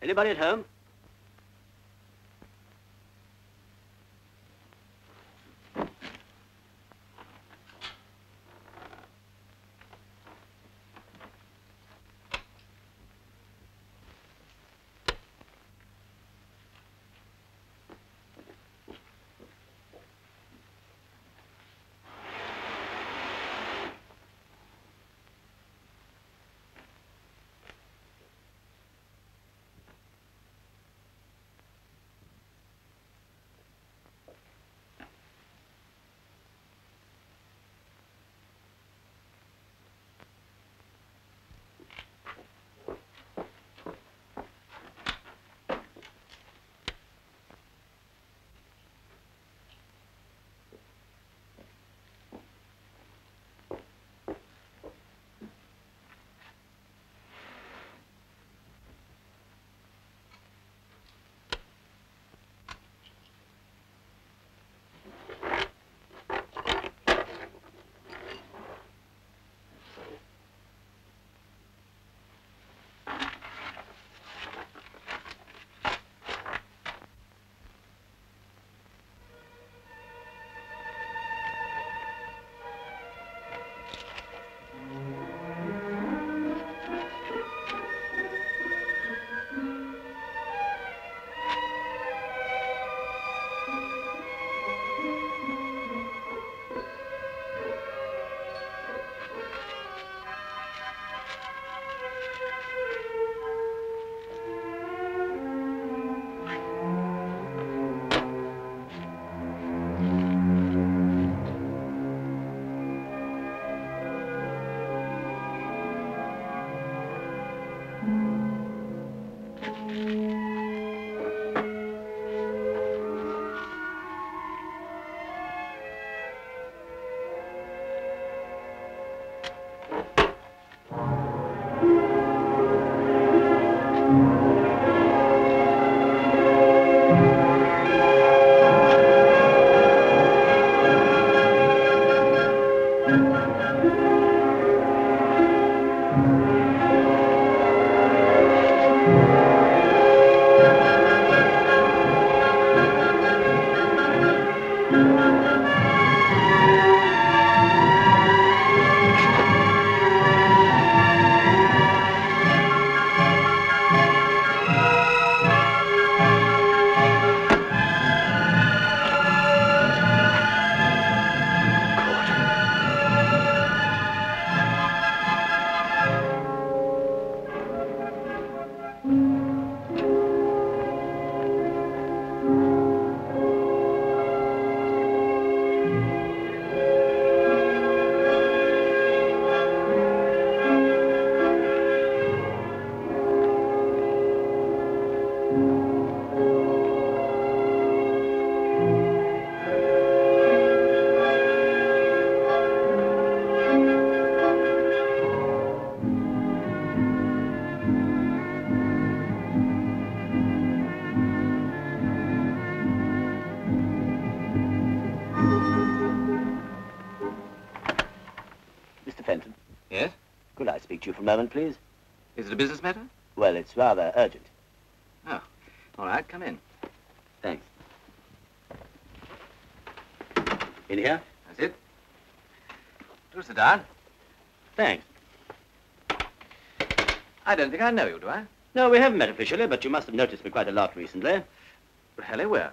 Anybody at home? To you for a moment, please? Is it a business matter? Well, it's rather urgent. Oh, all right, come in. Thanks. In here? That's it. Do sit down. Thanks. I don't think I know you, do I? No, we haven't met officially, but you must have noticed me quite a lot recently. Really, where?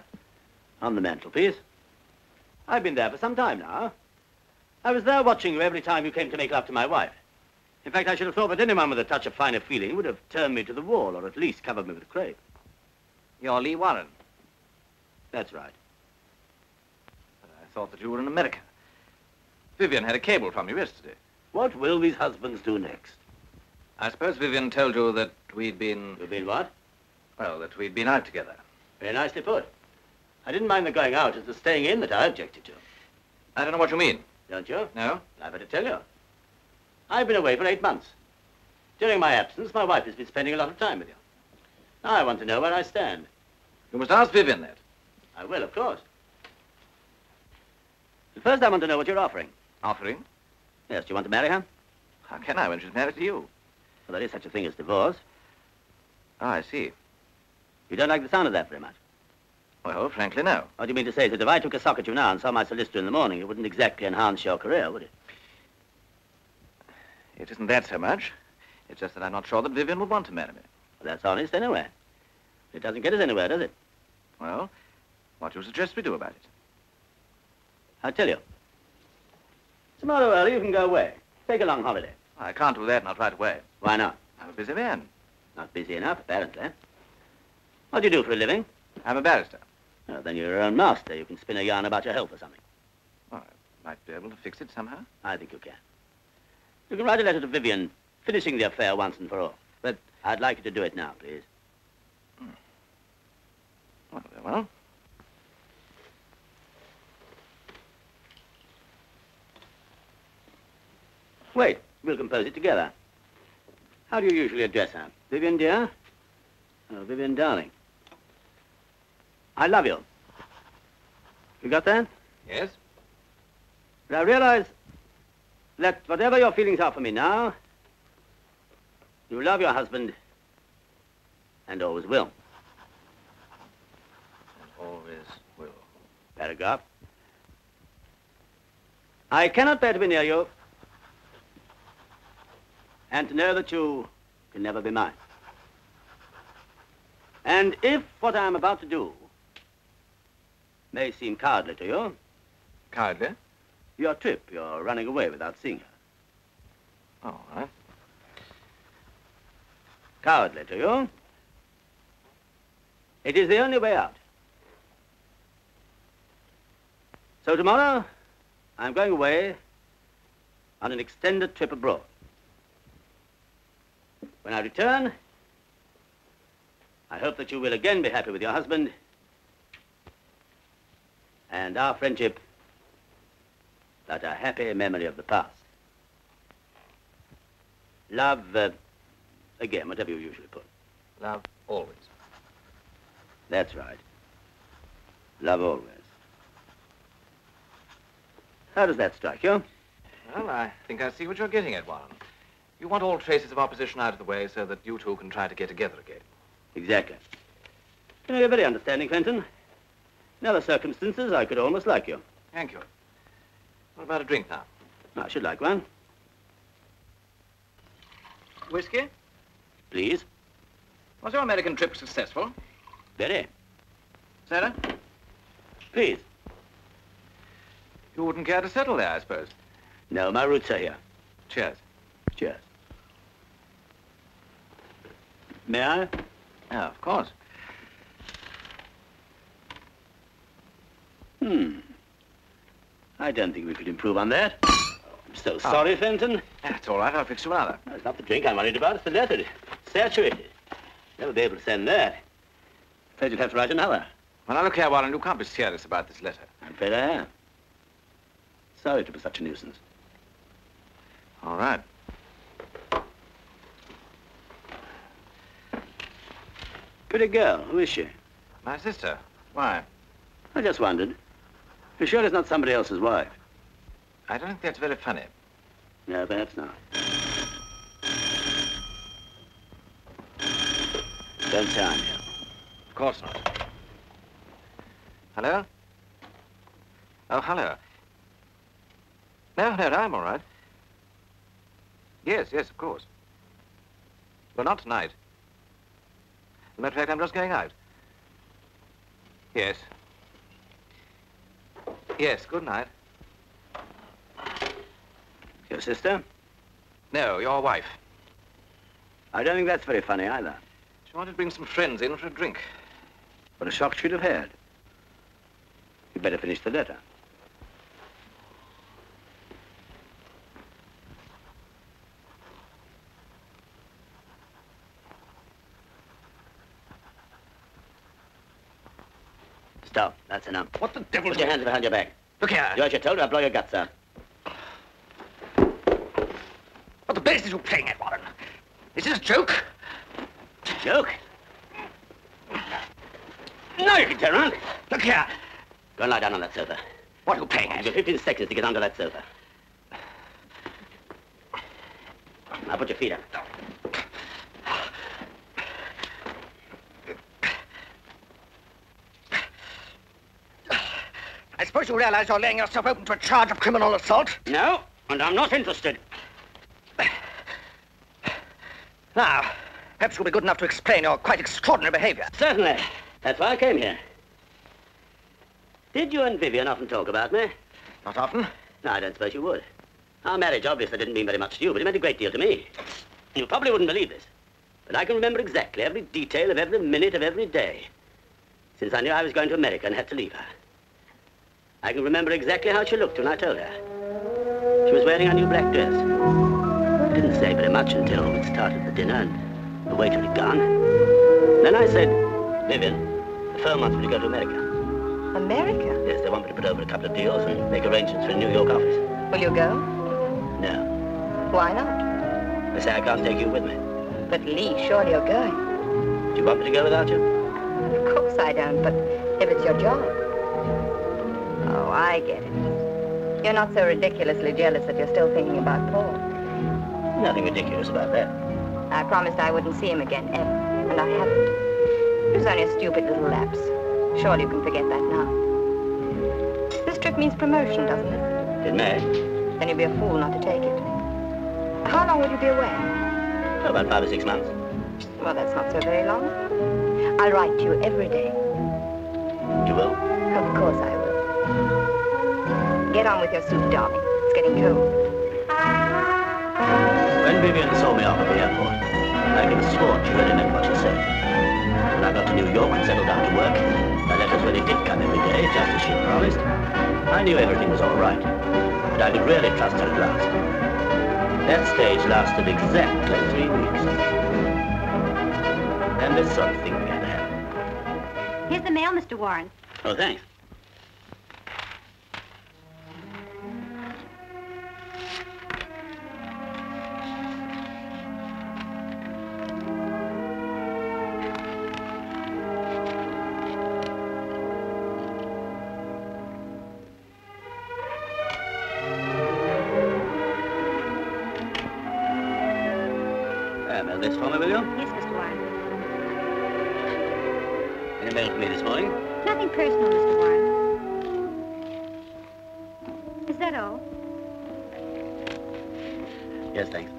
On the mantelpiece. I've been there for some time now. I was there watching you every time you came to make love to my wife. In fact, I should have thought that anyone with a touch of finer feeling would have turned me to the wall, or at least covered me with crape. You're Lee Warren. That's right. But I thought that you were in America. Vivian had a cable from you yesterday. What will these husbands do next? I suppose Vivian told you that we'd been... You've been what? Well, that we'd been out together. Very nicely put. I didn't mind the going out. It's the staying in that I objected to. I don't know what you mean. Don't you? No? I've had to tell you. I've been away for 8 months. During my absence, my wife has been spending a lot of time with you. Now I want to know where I stand. You must ask Vivian that. I will, of course. But first, I want to know what you're offering. Offering? Yes, do you want to marry her? How can I when she's married to you? Well, there is such a thing as divorce. Oh, I see. You don't like the sound of that very much. Well, frankly, no. What do you mean to say is that if I took a sock at you now and saw my solicitor in the morning, it wouldn't exactly enhance your career, would it? It isn't that so much. It's just that I'm not sure that Vivian would want to marry me. Well, that's honest anyway. It doesn't get us anywhere, does it? Well, what do you suggest we do about it? I'll tell you. Tomorrow early, you can go away. Take a long holiday. I can't do that, not right away. Why not? I'm a busy man. Not busy enough, apparently. What do you do for a living? I'm a barrister. Oh, then you're your own master. You can spin a yarn about your health or something. Well, I might be able to fix it somehow. I think you can. You can write a letter to Vivian, finishing the affair once and for all. But I'd like you to do it now, please. Well, very well. Wait, we'll compose it together. How do you usually address her? Vivian, dear? Oh, Vivian, darling. I love you. You got that? Yes? But I realize that whatever your feelings are for me now, you love your husband and always will. And always will. Paragraph. I cannot bear to be near you and to know that you can never be mine. And if what I am about to do may seem cowardly to you... Cowardly? Your trip, you're running away without seeing her. All right. Cowardly to you. It is the only way out. So tomorrow, I'm going away on an extended trip abroad. When I return, I hope that you will again be happy with your husband and our friendship, but a happy memory of the past. Love, again, whatever you usually put. Love always. That's right. Love always. How does that strike you? Well, I think I see what you're getting at, Warren. You want all traces of opposition out of the way so that you two can try to get together again. Exactly. You know, you're very understanding, Fenton. In other circumstances, I could almost like you. Thank you. What about a drink now? I should like one. Whiskey? Please. Was your American trip successful? Very. Sarah? Please. You wouldn't care to settle there, I suppose. No, my roots are here. Cheers. Cheers. May I? Yeah, of course. I don't think we could improve on that. I'm so sorry, Fenton. That's all right. I'll fix you another. No, it's not the drink I'm worried about. It's the letter. It's saturated. Never be able to send that. Afraid you'd have to write another. Well, now, look here, Warren. You can't be serious about this letter. I'm afraid I am. Sorry to be such a nuisance. All right. Pretty girl. Who is she? My sister. Why? I just wondered. You're sure it's not somebody else's wife? I don't think that's very funny. No, perhaps not. Don't say I'm here. Of course not. Hello? Oh, hello. No, I'm all right. Yes, of course. Well, not tonight. As a matter of fact, I'm just going out. Yes. Yes, good night. Your sister? No, your wife. I don't think that's very funny either. She wanted to bring some friends in for a drink. What a shock she'd have had. You'd better finish the letter. Stop. That's enough. What the devil? Put your hands behind your back. Look here. Do as you're told, or I'll blow your guts out. What the blazes are you playing at, Warren? Is this a joke? Joke? No, you can turn around. Look here. Go and lie down on that sofa. What are you playing at? You've got 15 seconds to get under that sofa. Now put your feet up. I suppose you realize you're laying yourself open to a charge of criminal assault? No, and I'm not interested. Now, perhaps you'll be good enough to explain your quite extraordinary behavior. Certainly. That's why I came here. Did you and Vivian often talk about me? Not often. No, I don't suppose you would. Our marriage obviously didn't mean very much to you, but it meant a great deal to me. You probably wouldn't believe this, but I can remember exactly every detail of every minute of every day, since I knew I was going to America and had to leave her. I can remember exactly how she looked when I told her. She was wearing a new black dress. I didn't say very much until we'd started the dinner and the waiter had gone. Then I said, Vivian, the firm wants me to go to America. America? Yes, they want me to put over a couple of deals and make arrangements for a New York office. Will you go? No. Why not? They say I can't take you with me. But Lee, surely you're going. Do you want me to go without you? Of course I don't, but if it's your job. Oh, I get it. You're not so ridiculously jealous that you're still thinking about Paul. Nothing ridiculous about that. I promised I wouldn't see him again, ever, and I haven't. It was only a stupid little lapse. Surely you can forget that now. This trip means promotion, doesn't it? It may. Then you'd be a fool not to take it. How long will you be away? Oh, about 5 or 6 months. Well, that's not so very long. I'll write to you every day. You will? Of course I will. Get on with your soup, darling. It's getting cold. When Vivian saw me off at the airport, I could have sworn she really meant what she said. When I got to New York and settled down to work, the letters really did come every day, just as she'd promised. I knew everything was all right, but I could really trust her at last. That stage lasted exactly 3 weeks. And this sort of thing began to happen. Here's the mail, Mr. Warren. Oh, thanks. This for me, will you? Yes, Mr. Warren. Any mail for me this morning? Nothing personal, Mr. Warren. Is that all? Yes, thanks.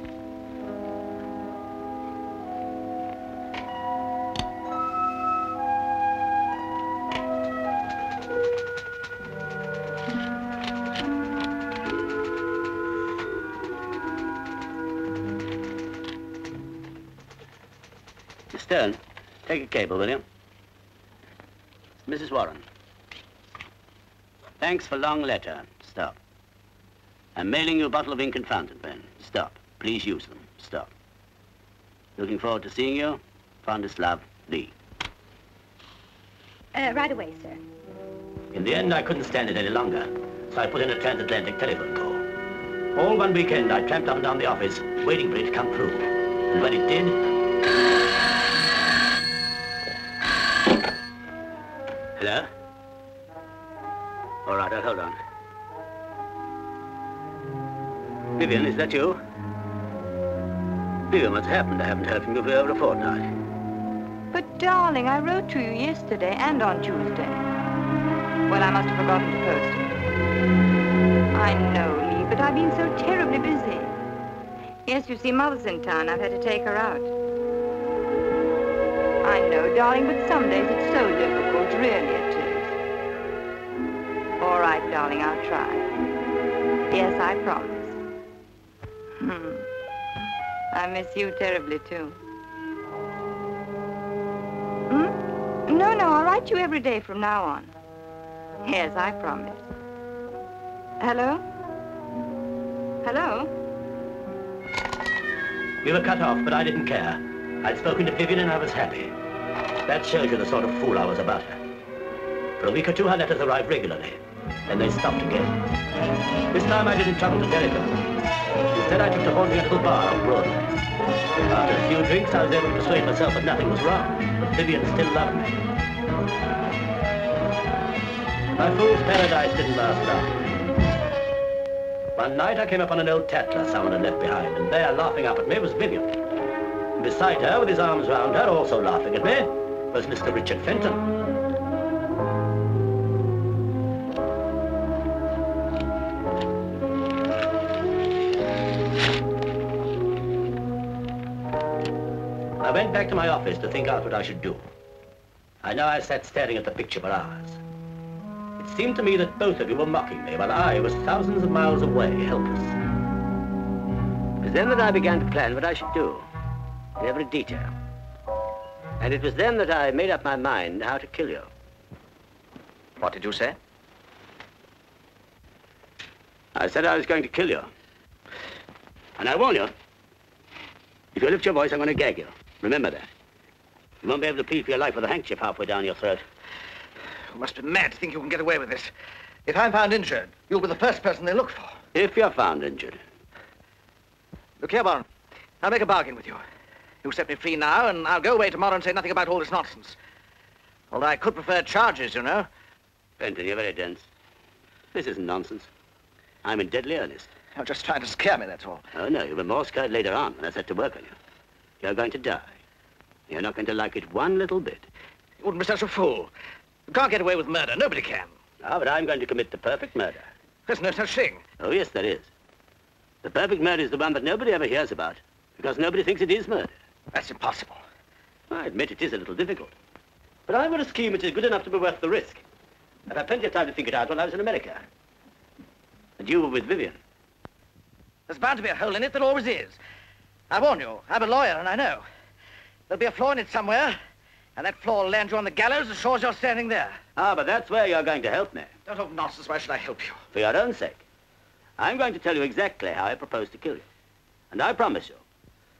Stern, take a cable, will you? Mrs. Warren. Thanks for long letter. Stop. I'm mailing you a bottle of ink and fountain pen. Stop. Please use them. Stop. Looking forward to seeing you. Fondest love, Lee. Right away, sir. In the end, I couldn't stand it any longer, so I put in a transatlantic telephone call. All one weekend, I tramped up and down the office, waiting for it to come through. And when it did... Hello? All right, I'll hold on. Vivian, is that you? Vivian, what's happened? I haven't heard from you for over a fortnight. But, darling, I wrote to you yesterday and on Tuesday. Well, I must have forgotten to post it. I know, Lee, but I've been so terribly busy. Yes, you see, Mother's in town. I've had to take her out. I know, darling, but some days it's so difficult. Really it is. All right, darling, I'll try. Yes, I promise. I miss you terribly, too. No, I'll write you every day from now on. Yes, I promise. Hello? Hello? We were cut off, but I didn't care. I'd spoken to Vivian and I was happy. That shows you the sort of fool I was about her. For a week or two, her letters arrived regularly. Then they stopped again. This time I didn't trouble to telephone. Instead, I took to haunting a little bar on Broadway. After a few drinks, I was able to persuade myself that nothing was wrong, but Vivian still loved me. My fool's paradise didn't last long. One night, I came upon an old tattler someone had left behind, and there, laughing up at me, was Vivian. And beside her, with his arms round her, also laughing at me, was Mr. Richard Fenton. I went back to my office to think out what I should do. I know I sat staring at the picture for hours. It seemed to me that both of you were mocking me, while I was thousands of miles away, helpless. It was then that I began to plan what I should do, in every detail. And it was then that I made up my mind how to kill you. What did you say? I said I was going to kill you. And I warn you, if you lift your voice, I'm going to gag you. Remember that. You won't be able to plead for your life with a handkerchief halfway down your throat. You must be mad to think you can get away with this. If I'm found injured, you'll be the first person they look for. If you're found injured. Look here, Warren. I'll make a bargain with you. You set me free now, and I'll go away tomorrow and say nothing about all this nonsense. Although I could prefer charges, you know. Fenton, you're very dense. This isn't nonsense. I'm in deadly earnest. You're just trying to scare me, that's all. Oh, no, you'll be more scared later on when I set to work on you. You're going to die. You're not going to like it one little bit. You wouldn't be such a fool. You can't get away with murder. Nobody can. Ah, but I'm going to commit the perfect murder. There's no such thing. Oh, yes, there is. The perfect murder is the one that nobody ever hears about, because nobody thinks it is murder. That's impossible. I admit it is a little difficult. But I've got a scheme which is good enough to be worth the risk. I've had plenty of time to think it out while I was in America. And you were with Vivian. There's bound to be a hole in it. There always is. I warn you, I'm a lawyer and I know. There'll be a flaw in it somewhere, and that flaw will land you on the gallows as sure as you're standing there. Ah, but that's where you're going to help me. Don't talk nonsense. Why should I help you? For your own sake. I'm going to tell you exactly how I propose to kill you. And I promise you,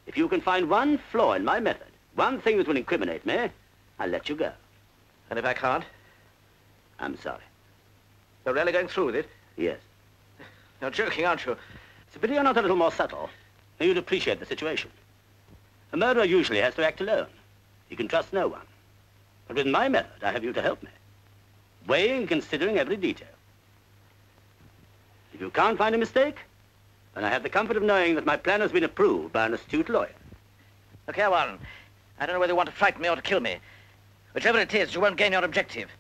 if you can find one flaw in my method, one thing that will incriminate me, I'll let you go. And if I can't? I'm sorry. You're really going through with it? Yes. You're joking, aren't you? It's a pity you're not a little more subtle, and you'd appreciate the situation. A murderer usually has to act alone. He can trust no one. But with my method, I have you to help me, weighing and considering every detail. If you can't find a mistake, then I have the comfort of knowing that my plan has been approved by an astute lawyer. Look here, Warren. I don't know whether you want to frighten me or to kill me. Whichever it is, you won't gain your objective.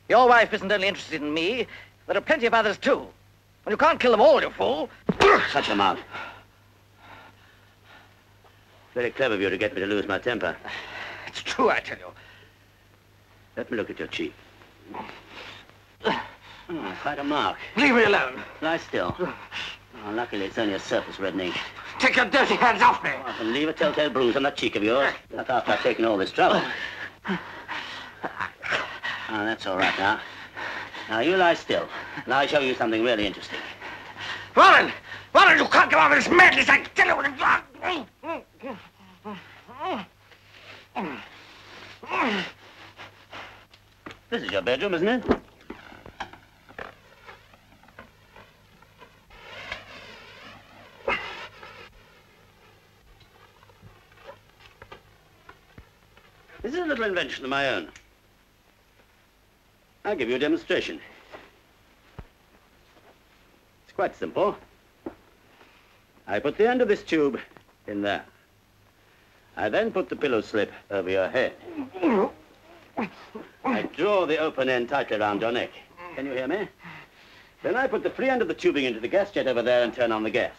Your wife isn't only interested in me, there are plenty of others, too. And you can't kill them all, you fool. Shut your mouth. Very clever of you to get me to lose my temper. It's true, I tell you. Let me look at your cheek. Oh, quite a mark. Leave me alone. Lie still. Oh, luckily, it's only a surface reddening. Take your dirty hands off me. Oh, and leave a telltale bruise on that cheek of yours. Not after I've taken all this trouble. Oh, that's all right now. Now, you lie still, and I'll show you something really interesting. Warren! Warren, you can't go on with this madness, I tell you. This is your bedroom, isn't it? This is a little invention of my own. I'll give you a demonstration. It's quite simple. I put the end of this tube in there. I then put the pillow slip over your head. I draw the open end tightly around your neck. Can you hear me? Then I put the free end of the tubing into the gas jet over there and turn on the gas.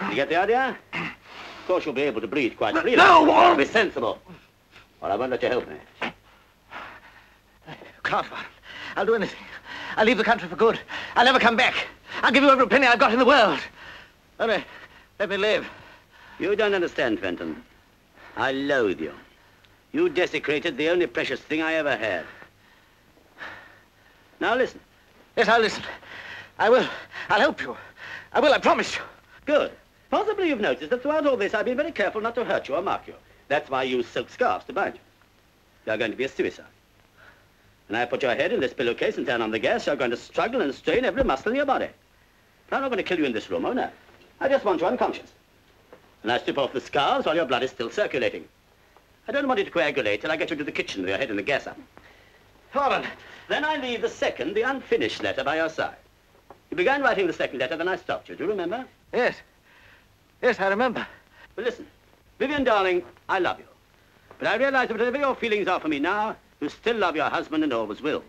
You get the idea? Of course, you'll be able to breathe quite freely. No! Be sensible. Or I won't let you help me. Can't, Warren. I'll do anything. I'll leave the country for good. I'll never come back. I'll give you every penny I've got in the world. Only, let me live. You don't understand, Fenton. I loathe you. You desecrated the only precious thing I ever had. Now listen. Yes, I'll listen. I will. I'll help you. I will, I promise you. Good. Possibly you've noticed that throughout all this I've been very careful not to hurt you or mark you. That's why I use silk scarves to bind you. You're going to be a suicide. When I put your head in this pillowcase and turn on the gas, you're going to struggle and strain every muscle in your body. But I'm not going to kill you in this room, oh no. I just want you unconscious. And I strip off the scarves while your blood is still circulating. I don't want you to coagulate till I get you to the kitchen with your head in the gas oven. Warren. Then I leave the second, the unfinished letter by your side. You began writing the second letter, then I stopped you. Do you remember? Yes. Yes, I remember. Well, listen. Vivian, darling, I love you. But I realize that whatever your feelings are for me now, you still love your husband and always will.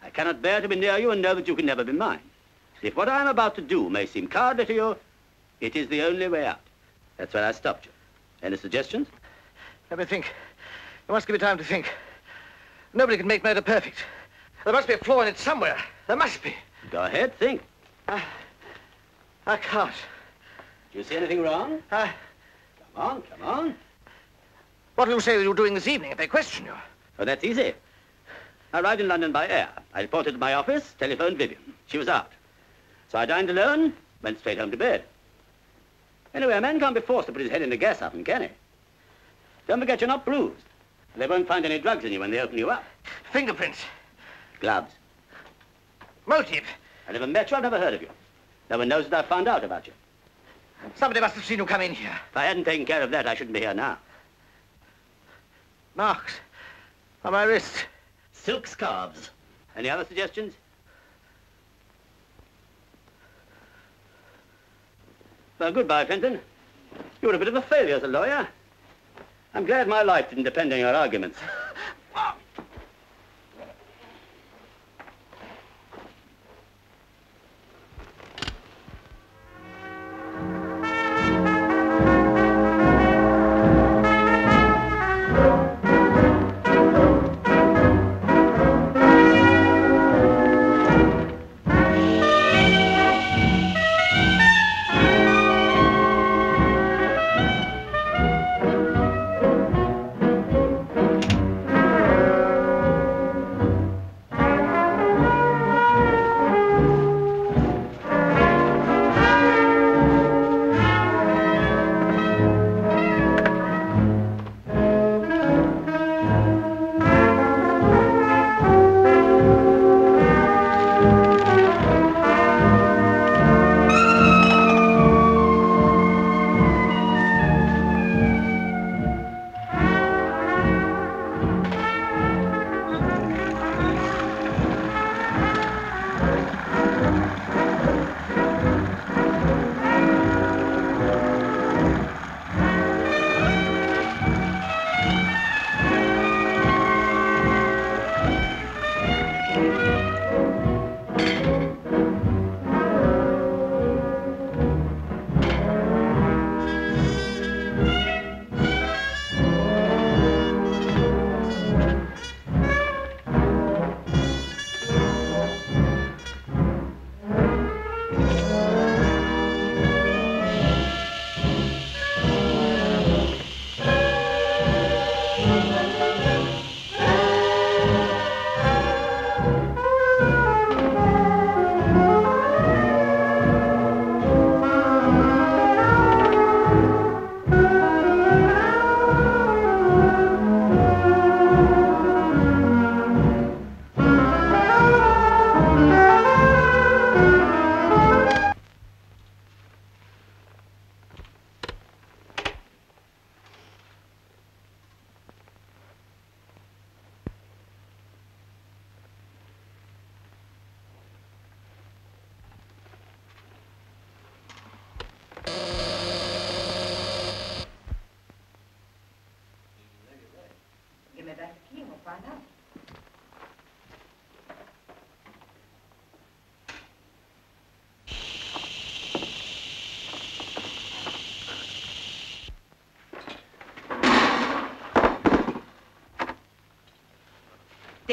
I cannot bear to be near you and know that you can never be mine. If what I am about to do may seem cowardly to you, it is the only way out. That's where I stopped you. Any suggestions? Let me think. You must give me time to think. Nobody can make murder perfect. There must be a flaw in it somewhere. There must be. Go ahead, think. I can't. Do you see anything wrong? Come on, come on. What will you say you're doing this evening if they question you? Oh, that's easy. I arrived in London by air. I reported to my office, telephoned Vivian. She was out. So I dined alone, went straight home to bed. Anyway, a man can't be forced to put his head in the gas oven, can he? Don't forget you're not bruised. They won't find any drugs in you when they open you up. Fingerprints. Gloves. Motive. I never met you, I've never heard of you. No one knows that I found out about you. Somebody must have seen you come in here. If I hadn't taken care of that, I shouldn't be here now. Marks. On my wrist. Silk scarves. Any other suggestions? Well, goodbye, Fenton. You were a bit of a failure as a lawyer. I'm glad my life didn't depend on your arguments.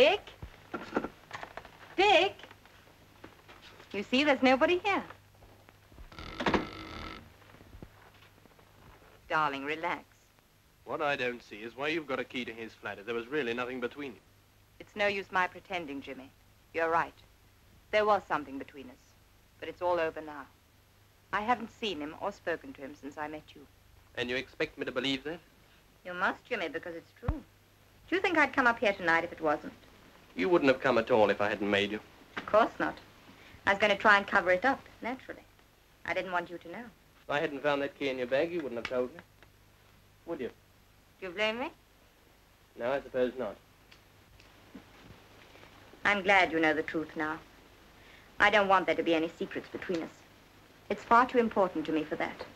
Dick? Dick? You see, there's nobody here. Darling, relax. What I don't see is why you've got a key to his flat if there was really nothing between you. It's no use my pretending, Jimmy. You're right. There was something between us, but it's all over now. I haven't seen him or spoken to him since I met you. And you expect me to believe that? You must, Jimmy, because it's true. Do you think I'd come up here tonight if it wasn't? You wouldn't have come at all if I hadn't made you. Of course not. I was going to try and cover it up, naturally. I didn't want you to know. If I hadn't found that key in your bag, you wouldn't have told me. Would you? Do you blame me? No, I suppose not. I'm glad you know the truth now. I don't want there to be any secrets between us. It's far too important to me for that.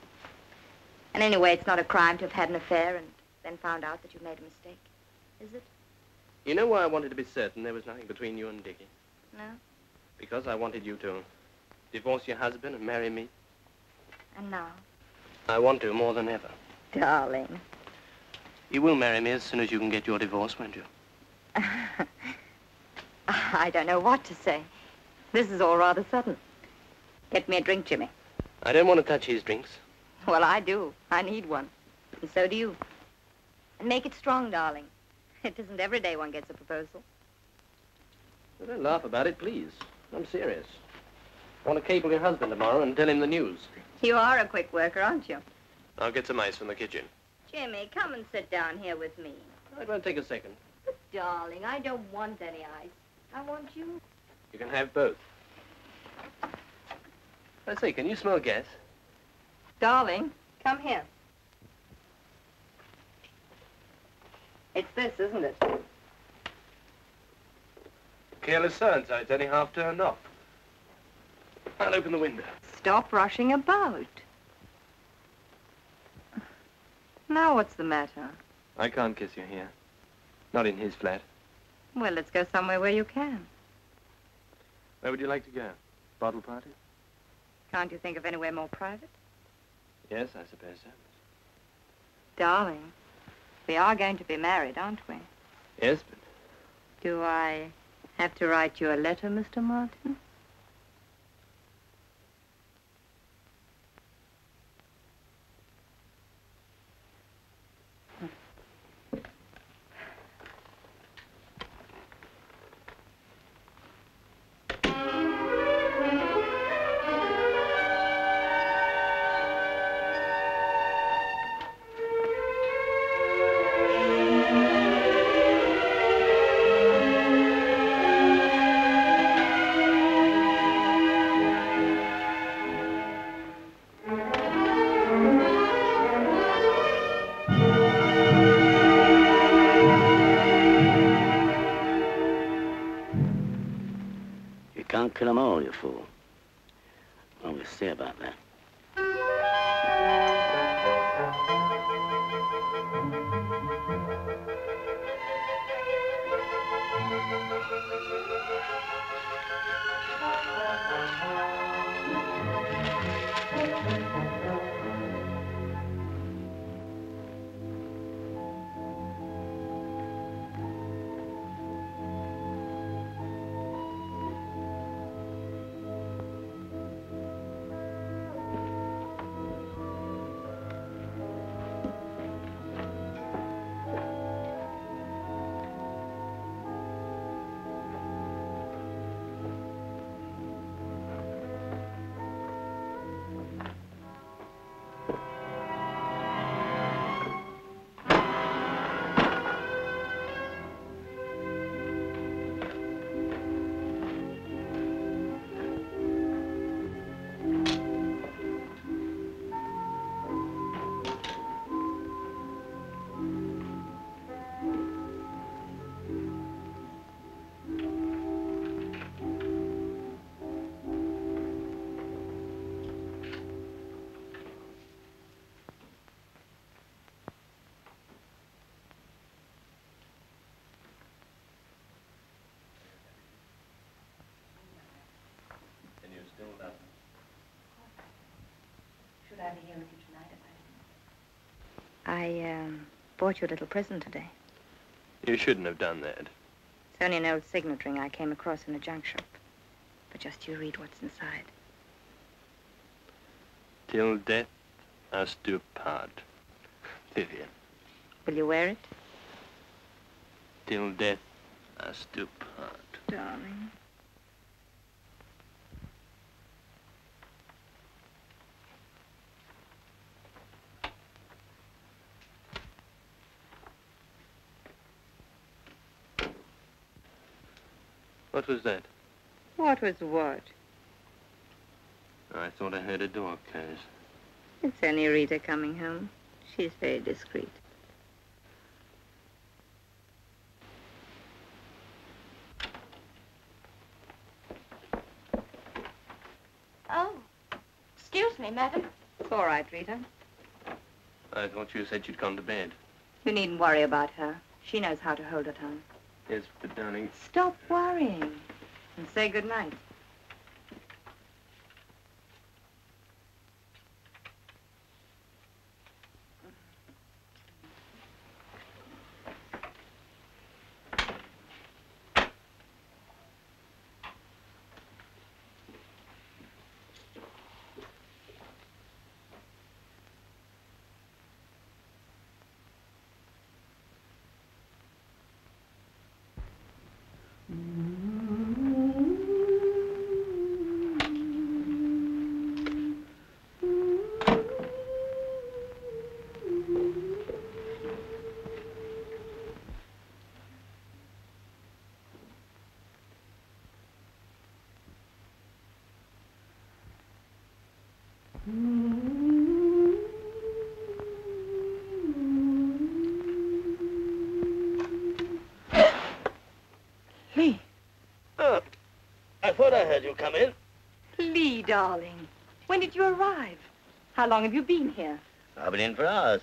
And anyway, it's not a crime to have had an affair and then found out that you've made a mistake, is it? You know why I wanted to be certain there was nothing between you and Dickie? No? Because I wanted you to divorce your husband and marry me. And now? I want to more than ever. Darling. You will marry me as soon as you can get your divorce, won't you? I don't know what to say. This is all rather sudden. Get me a drink, Jimmy. I don't want to touch his drinks. Well, I do. I need one. And so do you. And make it strong, darling. It isn't every day one gets a proposal. Well, don't laugh about it, please. I'm serious. I want to cable your husband tomorrow and tell him the news. You are a quick worker, aren't you? I'll get some ice from the kitchen. Jimmy, come and sit down here with me. It won't take a second. But, darling, I don't want any ice. I want you. You can have both. I say, can you smell gas? Darling, come here. It's this, isn't it? Careless so-and-so. It's only half turned off. I'll open the window. Stop rushing about. Now what's the matter? I can't kiss you here. Not in his flat. Well, let's go somewhere where you can. Where would you like to go? Bottle party? Can't you think of anywhere more private? Yes, I suppose so. Darling, we are going to be married, aren't we? Yes, but... Do I have to write you a letter, Mr. Martin? Kill them all, you fool. Well, we'll see about that. Should I be here with you tonight if I bought you a little present today. You shouldn't have done that. It's only an old signet ring I came across in a junk shop. But just you read what's inside. Till death us do part. Vivian. Will you wear it? Till death us do part. Darling. What was that? What was what? I thought I heard a door close. It's only Rita coming home. She's very discreet. Oh, excuse me, madam. It's all right, Rita. I thought you said you'd gone to bed. You needn't worry about her. She knows how to hold her tongue. Yes, but darling, Stop worrying and say good night. Lee. Oh, I thought I heard you come in. Lee, darling. When did you arrive? How long have you been here? I've been in for hours.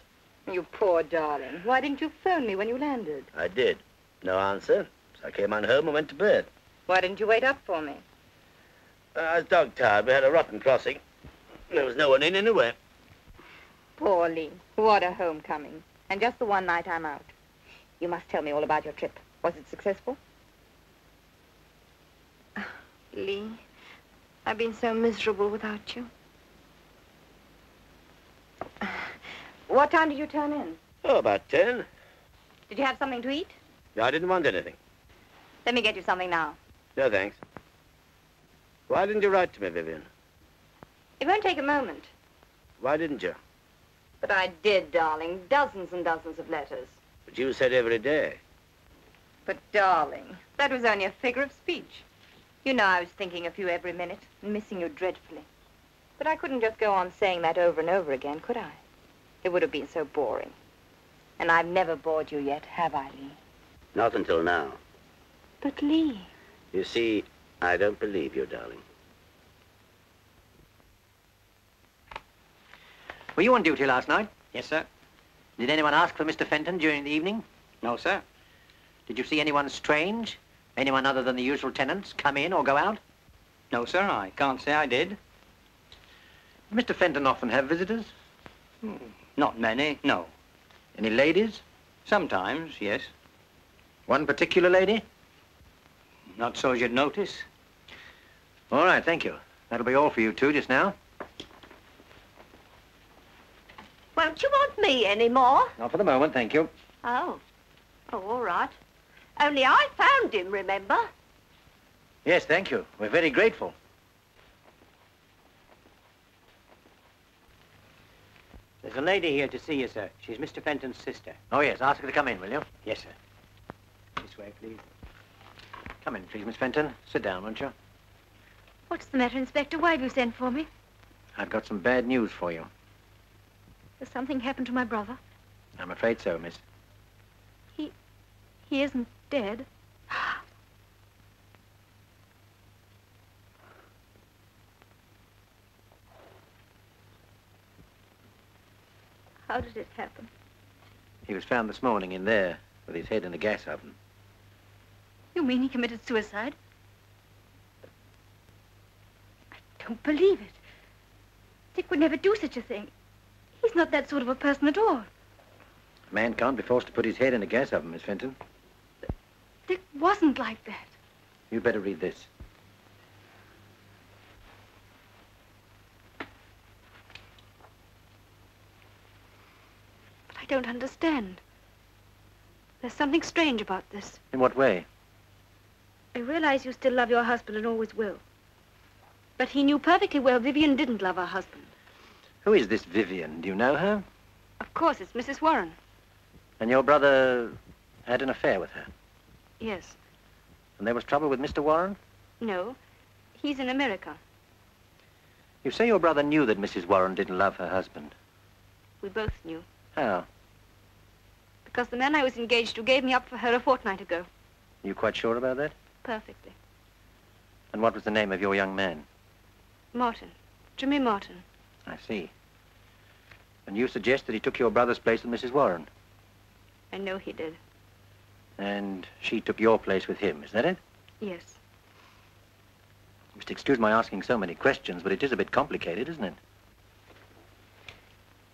You poor darling. Why didn't you phone me when you landed? I did. No answer. So I came on home and went to bed. Why didn't you wait up for me? I was dog-tired. We had a rotten crossing. There was no one in anyway. Poor Lee. What a homecoming. And just the one night I'm out. You must tell me all about your trip. Was it successful? Lee, I've been so miserable without you. What time did you turn in? Oh, about 10. Did you have something to eat? No, I didn't want anything. Let me get you something now. No, thanks. Why didn't you write to me, Vivian? It won't take a moment. Why didn't you? But I did, darling. Dozens and dozens of letters. But you said every day. But, darling, that was only a figure of speech. You know I was thinking of you every minute and missing you dreadfully. But I couldn't just go on saying that over and over again, could I? It would have been so boring. And I've never bored you yet, have I, Lee? Not until now. But, Lee... You see, I don't believe you, darling. Were you on duty last night? Yes, sir. Did anyone ask for Mr. Fenton during the evening? No, sir. Did you see anyone strange? Anyone other than the usual tenants come in or go out? No, sir, I can't say I did. Did Mr. Fenton often have visitors? Not many, no. Any ladies? Sometimes, yes. One particular lady? Not so as you'd notice. All right, thank you. That'll be all for you two just now. Won't you want me anymore? Not for the moment, thank you. Oh. Oh, all right. Only I found him, remember? Yes, thank you. We're very grateful. There's a lady here to see you, sir. She's Mr. Fenton's sister. Oh, yes, ask her to come in, will you? Yes, sir. This way, please. Come in, please, Miss Fenton. Sit down, won't you? What's the matter, Inspector? Why have you sent for me? I've got some bad news for you. Has something happened to my brother? I'm afraid so, miss. He isn't dead. How did it happen? He was found this morning in there with his head in a gas oven. You mean he committed suicide? I don't believe it. Dick would never do such a thing. He's not that sort of a person at all. A man can't be forced to put his head in a gas oven, Miss Fenton. Dick wasn't like that. You'd better read this. But I don't understand. There's something strange about this. In what way? I realize you still love your husband and always will. But he knew perfectly well Vivian didn't love her husband. Who is this Vivian? Do you know her? Of course, it's Mrs. Warren. And your brother had an affair with her? Yes. And there was trouble with Mr. Warren? No. He's in America. You say your brother knew that Mrs. Warren didn't love her husband. We both knew. How? Because the man I was engaged to gave me up for her a fortnight ago. Are you quite sure about that? Perfectly. And what was the name of your young man? Martin. Jimmy Martin. I see. And you suggest that he took your brother's place with Mrs. Warren? I know he did. And she took your place with him, is that it? Yes. You must excuse my asking so many questions, but it is a bit complicated, isn't it?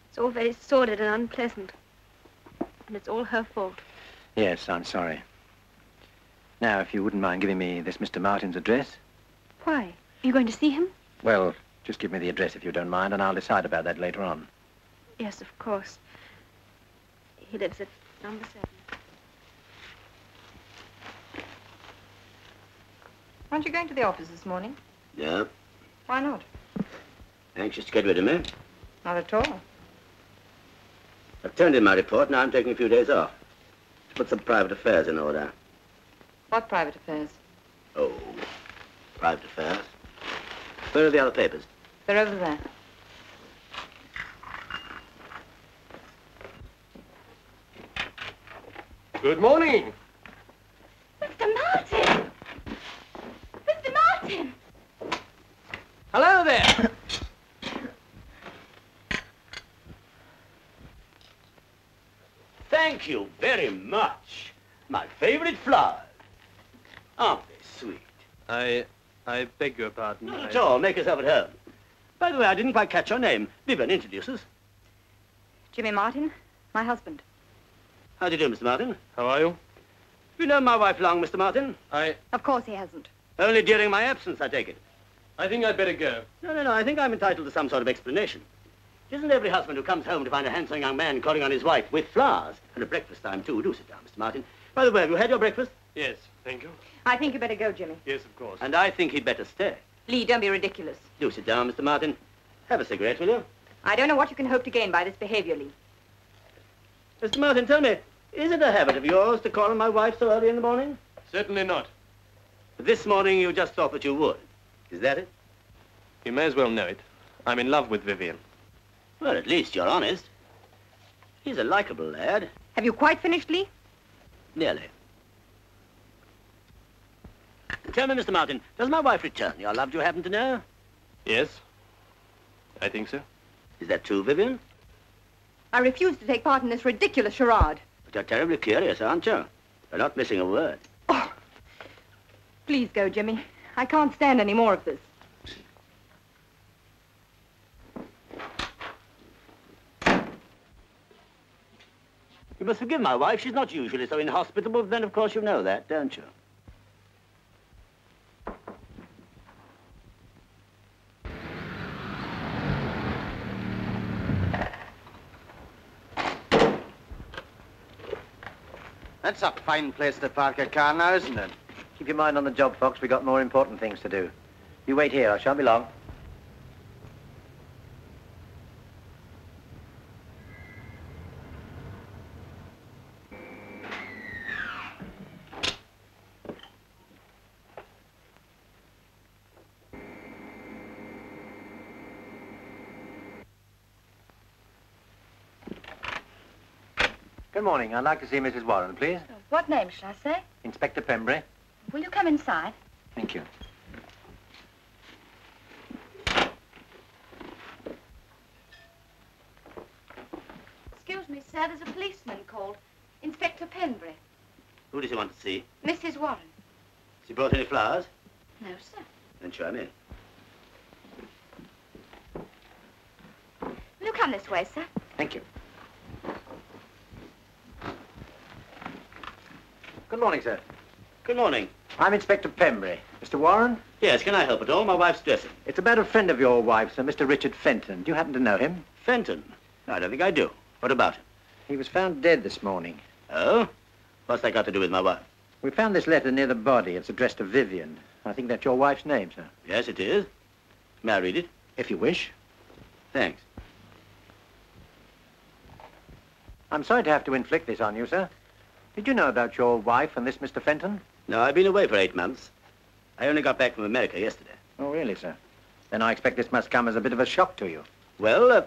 It's all very sordid and unpleasant. And it's all her fault. Yes, I'm sorry. Now, if you wouldn't mind giving me this Mr. Martin's address. Why? Are you going to see him? Well, just give me the address if you don't mind, and I'll decide about that later on. Yes, of course. He lives at number 7. Aren't you going to the office this morning? Yeah. Why not? Anxious to get rid of me? Not at all. I've turned in my report. Now I'm taking a few days off to put some private affairs in order. What private affairs? Oh, private affairs. Where are the other papers? They're over there. Good morning. Mr. Martin! Mr. Martin! Hello there. Thank you very much. My favorite flowers. Aren't they sweet? I beg your pardon. Not at all. Make yourself at home. By the way, I didn't quite catch your name. Vivian, introduce us. Jimmy Martin, my husband. How do you do, Mr. Martin? How are you? Have you known my wife long, Mr. Martin? Of course he hasn't. Only during my absence, I take it. I think I'd better go. No. I think I'm entitled to some sort of explanation. Isn't every husband who comes home to find a handsome young man calling on his wife with flowers, and at breakfast time, too? Do sit down, Mr. Martin. By the way, have you had your breakfast? Yes, thank you. I think you better go, Jimmy. Yes, of course. And I think he'd better stay. Lee, don't be ridiculous. Do sit down, Mr. Martin. Have a cigarette, will you? I don't know what you can hope to gain by this behavior, Lee. Mr. Martin, tell me, is it a habit of yours to call on my wife so early in the morning? Certainly not. This morning you just thought that you would. Is that it? You may as well know it. I'm in love with Vivian. Well, at least you're honest. He's a likable lad. Have you quite finished, Lee? Nearly. Tell me, Mr. Martin, does my wife return your love, do you happen to know? Yes, I think so. Is that true, Vivian? I refuse to take part in this ridiculous charade. But you're terribly curious, aren't you? You're not missing a word. Oh. Please go, Jimmy. I can't stand any more of this. You must forgive my wife. She's not usually so inhospitable, but then, of course, you know that, don't you? That's a fine place to park a car now, isn't it? Keep your mind on the job, Fox. We've got more important things to do. You wait here. I shan't be long. Good morning. I'd like to see Mrs. Warren, please. What name shall I say? Inspector Pembury. Will you come inside? Thank you. Excuse me, sir, there's a policeman called. Inspector Penbury. Who does he want to see? Mrs. Warren. Has he brought any flowers? No, sir. Then show him in. Will you come this way, sir? Thank you. Good morning, sir. Good morning. I'm Inspector Pembury. Mr. Warren? Yes, can I help at all? My wife's dressing. It's about a friend of your wife, Sir, Mr. Richard Fenton. Do you happen to know him? Fenton? I don't think I do. What about him? He was found dead this morning. Oh? What's that got to do with my wife? We found this letter near the body. It's addressed to Vivian. I think that's your wife's name, sir. Yes, it is. May I read it? If you wish. Thanks. I'm sorry to have to inflict this on you, sir. Did you know about your wife and this Mr. Fenton? No, I've been away for 8 months. I only got back from America yesterday. Oh, really, sir? Then I expect this must come as a bit of a shock to you. Well,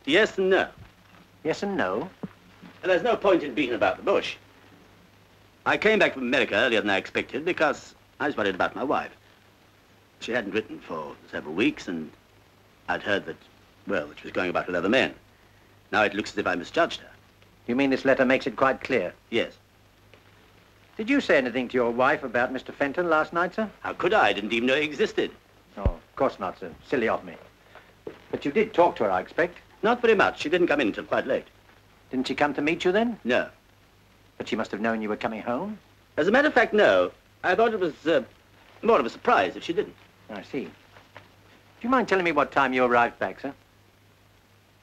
yes and no. Yes and no? And there's no point in beating about the bush. I came back from America earlier than I expected because I was worried about my wife. She hadn't written for several weeks, and I'd heard that, well, that she was going about with other men. Now it looks as if I misjudged her. You mean this letter makes it quite clear? Yes. Did you say anything to your wife about Mr. Fenton last night, sir? How could I? I didn't even know he existed. Oh, of course not, sir. Silly of me. But you did talk to her, I expect. Not very much. She didn't come in until quite late. Didn't she come to meet you then? No. But she must have known you were coming home? As a matter of fact, no. I thought it was more of a surprise if she didn't. I see. Do you mind telling me what time you arrived back, sir?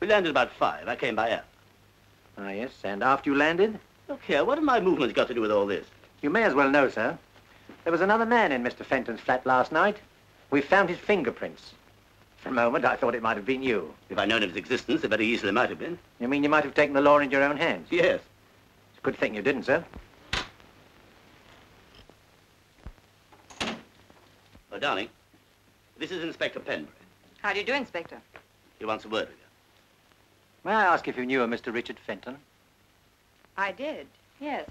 We landed about 5. I came by air. Ah, yes. And after you landed? Look here, what have my movements got to do with all this? You may as well know, sir. There was another man in Mr. Fenton's flat last night. We found his fingerprints. For a moment, I thought it might have been you. If I'd known of his existence, it very easily might have been. You mean you might have taken the law into your own hands? Yes. It's a good thing you didn't, sir. Oh, darling, this is Inspector Pembury. How do you do, Inspector? He wants a word with you. May I ask if you knew a Mr. Richard Fenton? I did, yes.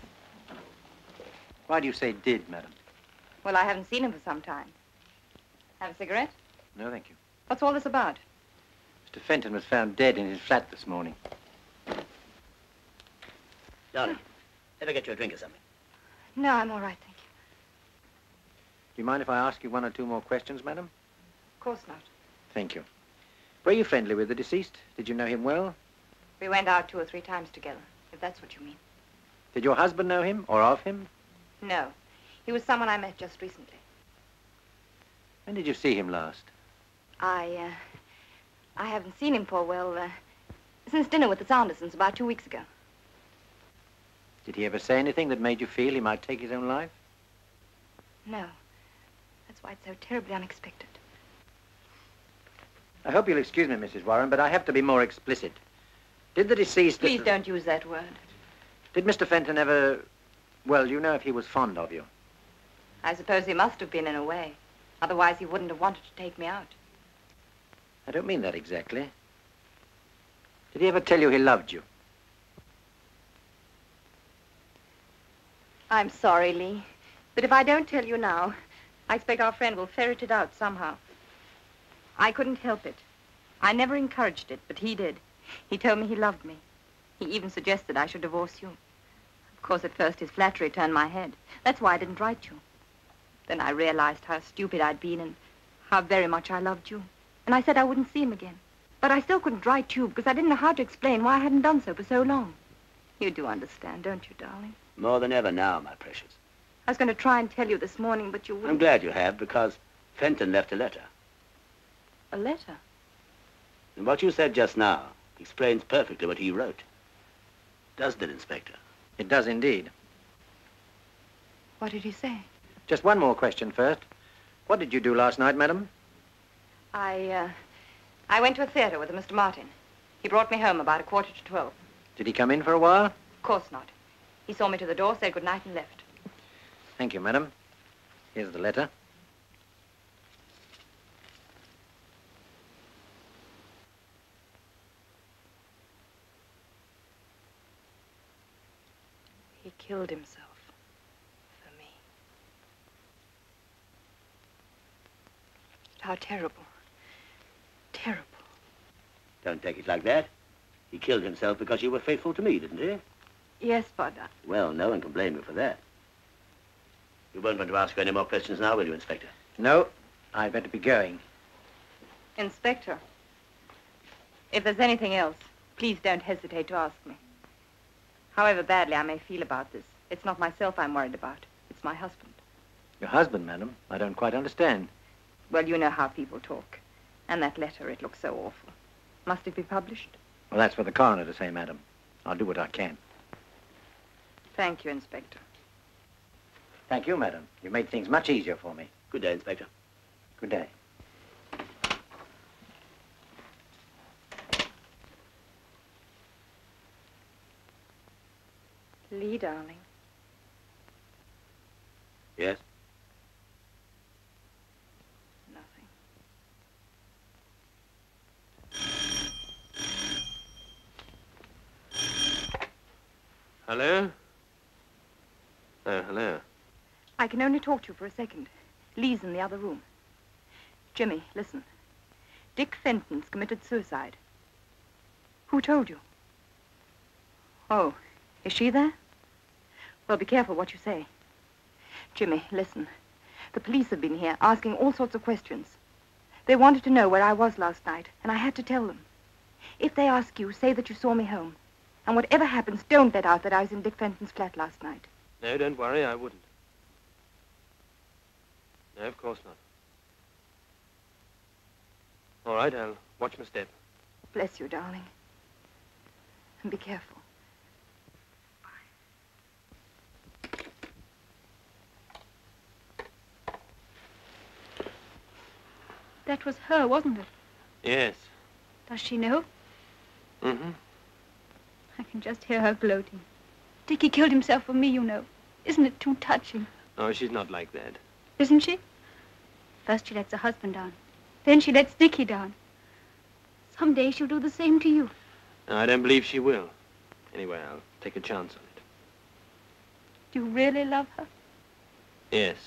Why do you say did, madam? Well, I haven't seen him for some time. Have a cigarette? No, thank you. What's all this about? Mr. Fenton was found dead in his flat this morning. Darling, ever get you a drink or something? No, I'm all right, thank you. Do you mind if I ask you 1 or 2 more questions, madam? Of course not. Thank you. Were you friendly with the deceased? Did you know him well? We went out 2 or 3 times together, if that's what you mean. Did your husband know him or of him? No. He was someone I met just recently. When did you see him last? I haven't seen him for, well, since dinner with the Sandersons about 2 weeks ago. Did he ever say anything that made you feel he might take his own life? No. That's why it's so terribly unexpected. I hope you'll excuse me, Mrs. Warren, but I have to be more explicit. Did the deceased... Please don't use that word. Did Mr. Fenton ever... Well, you know if he was fond of you? I suppose he must have been in a way. Otherwise, he wouldn't have wanted to take me out. I don't mean that exactly. Did he ever tell you he loved you? I'm sorry, Lee. But if I don't tell you now, I expect our friend will ferret it out somehow. I couldn't help it. I never encouraged it, but he did. He told me he loved me. He even suggested I should divorce you. Of course, at first his flattery turned my head. That's why I didn't write you. Then I realized how stupid I'd been and how very much I loved you. And I said I wouldn't see him again. But I still couldn't write you because I didn't know how to explain why I hadn't done so for so long. You do understand, don't you, darling? More than ever now, my precious. I was going to try and tell you this morning, but you wouldn't. I'm glad you have, because Fenton left a letter. A letter? And what you said just now explains perfectly what he wrote. Doesn't it, Inspector? It does indeed. What did he say? Just 1 more question first. What did you do last night, madam? I went to a theater with Mr. Martin. He brought me home about 11:45. Did he come in for a while? Of course not. He saw me to the door, said good night, and left. Thank you, madam. Here's the letter. He killed himself for me. How terrible. Terrible. Don't take it like that. He killed himself because you were faithful to me, didn't he? Yes, but... Well, no one can blame you for that. You won't want to ask you any more questions now, will you, Inspector? No, I'd better be going. Inspector, if there's anything else, please don't hesitate to ask me. However badly I may feel about this, it's not myself I'm worried about. It's my husband. Your husband, madam? I don't quite understand. Well, you know how people talk. And that letter, it looks so awful. Must it be published? Well, that's for the coroner to say, madam. I'll do what I can. Thank you, Inspector. Thank you, madam. You made things much easier for me. Good day, Inspector. Good day. Lee, darling. Yes? Nothing. Hello? Oh, hello. I can only talk to you for a second. Lee's in the other room. Jimmy, listen. Dick Fenton's committed suicide. Who told you? Oh, is she there? Well, be careful what you say. Jimmy, listen. The police have been here asking all sorts of questions. They wanted to know where I was last night, and I had to tell them. If they ask you, say that you saw me home. And whatever happens, don't let out that I was in Dick Fenton's flat last night. No, don't worry, I wouldn't. No, of course not. All right, I'll watch my step. Bless you, darling. And be careful. That was her, wasn't it? Yes. Does she know? Mm-hmm. I can just hear her gloating. Dickie killed himself for me, you know. Isn't it too touching? Oh, she's not like that. Isn't she? First she lets her husband down. Then she lets Dickie down. Someday she'll do the same to you. No, I don't believe she will. Anyway, I'll take a chance on it. Do you really love her? Yes.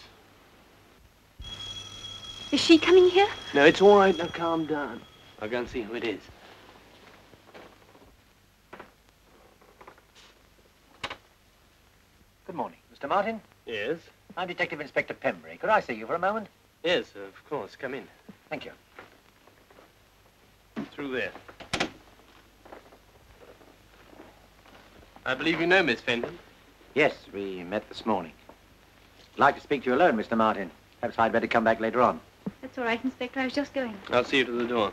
Is she coming here? No, it's all right. Now, calm down. I'll go and see who it is. Good morning. Mr. Martin? Yes? I'm Detective Inspector Pembury. Could I see you for a moment? Yes, of course. Come in. Thank you. Through there. I believe you know Miss Fenton. Yes, we met this morning. I'd like to speak to you alone, Mr. Martin. Perhaps I'd better come back later on. That's all right, Inspector. I was just going. I'll see you to the door.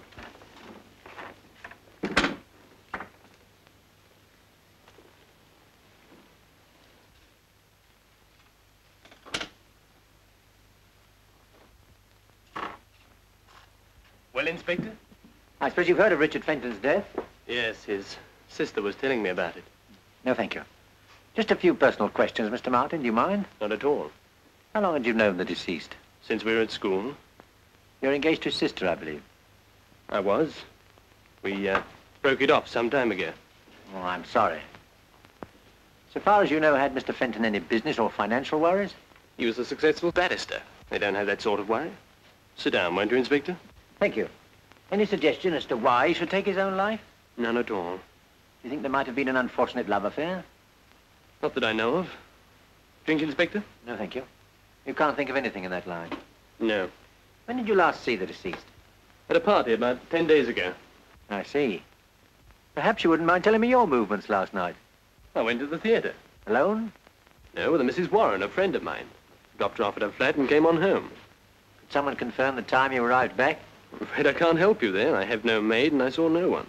Well, Inspector? I suppose you've heard of Richard Fenton's death? Yes, his sister was telling me about it. No, thank you. Just a few personal questions, Mr. Martin. Do you mind? Not at all. How long had you known the deceased? Since we were at school. You're engaged to his sister, I believe. I was. We broke it off some time ago. Oh, I'm sorry. So far as you know, had Mr. Fenton any business or financial worries? He was a successful barrister. They don't have that sort of worry. Sit down, won't you, Inspector? Thank you. Any suggestion as to why he should take his own life? None at all. Do you think there might have been an unfortunate love affair? Not that I know of. Drink, Inspector? No, thank you. You can't think of anything in that line. No. When did you last see the deceased? At a party about 10 days ago. I see. Perhaps you wouldn't mind telling me your movements last night. I went to the theatre. Alone? No, with a Mrs. Warren, a friend of mine. Dropped her off at her flat and came on home. Could someone confirm the time you arrived back? I'm afraid I can't help you there. I have no maid and I saw no one.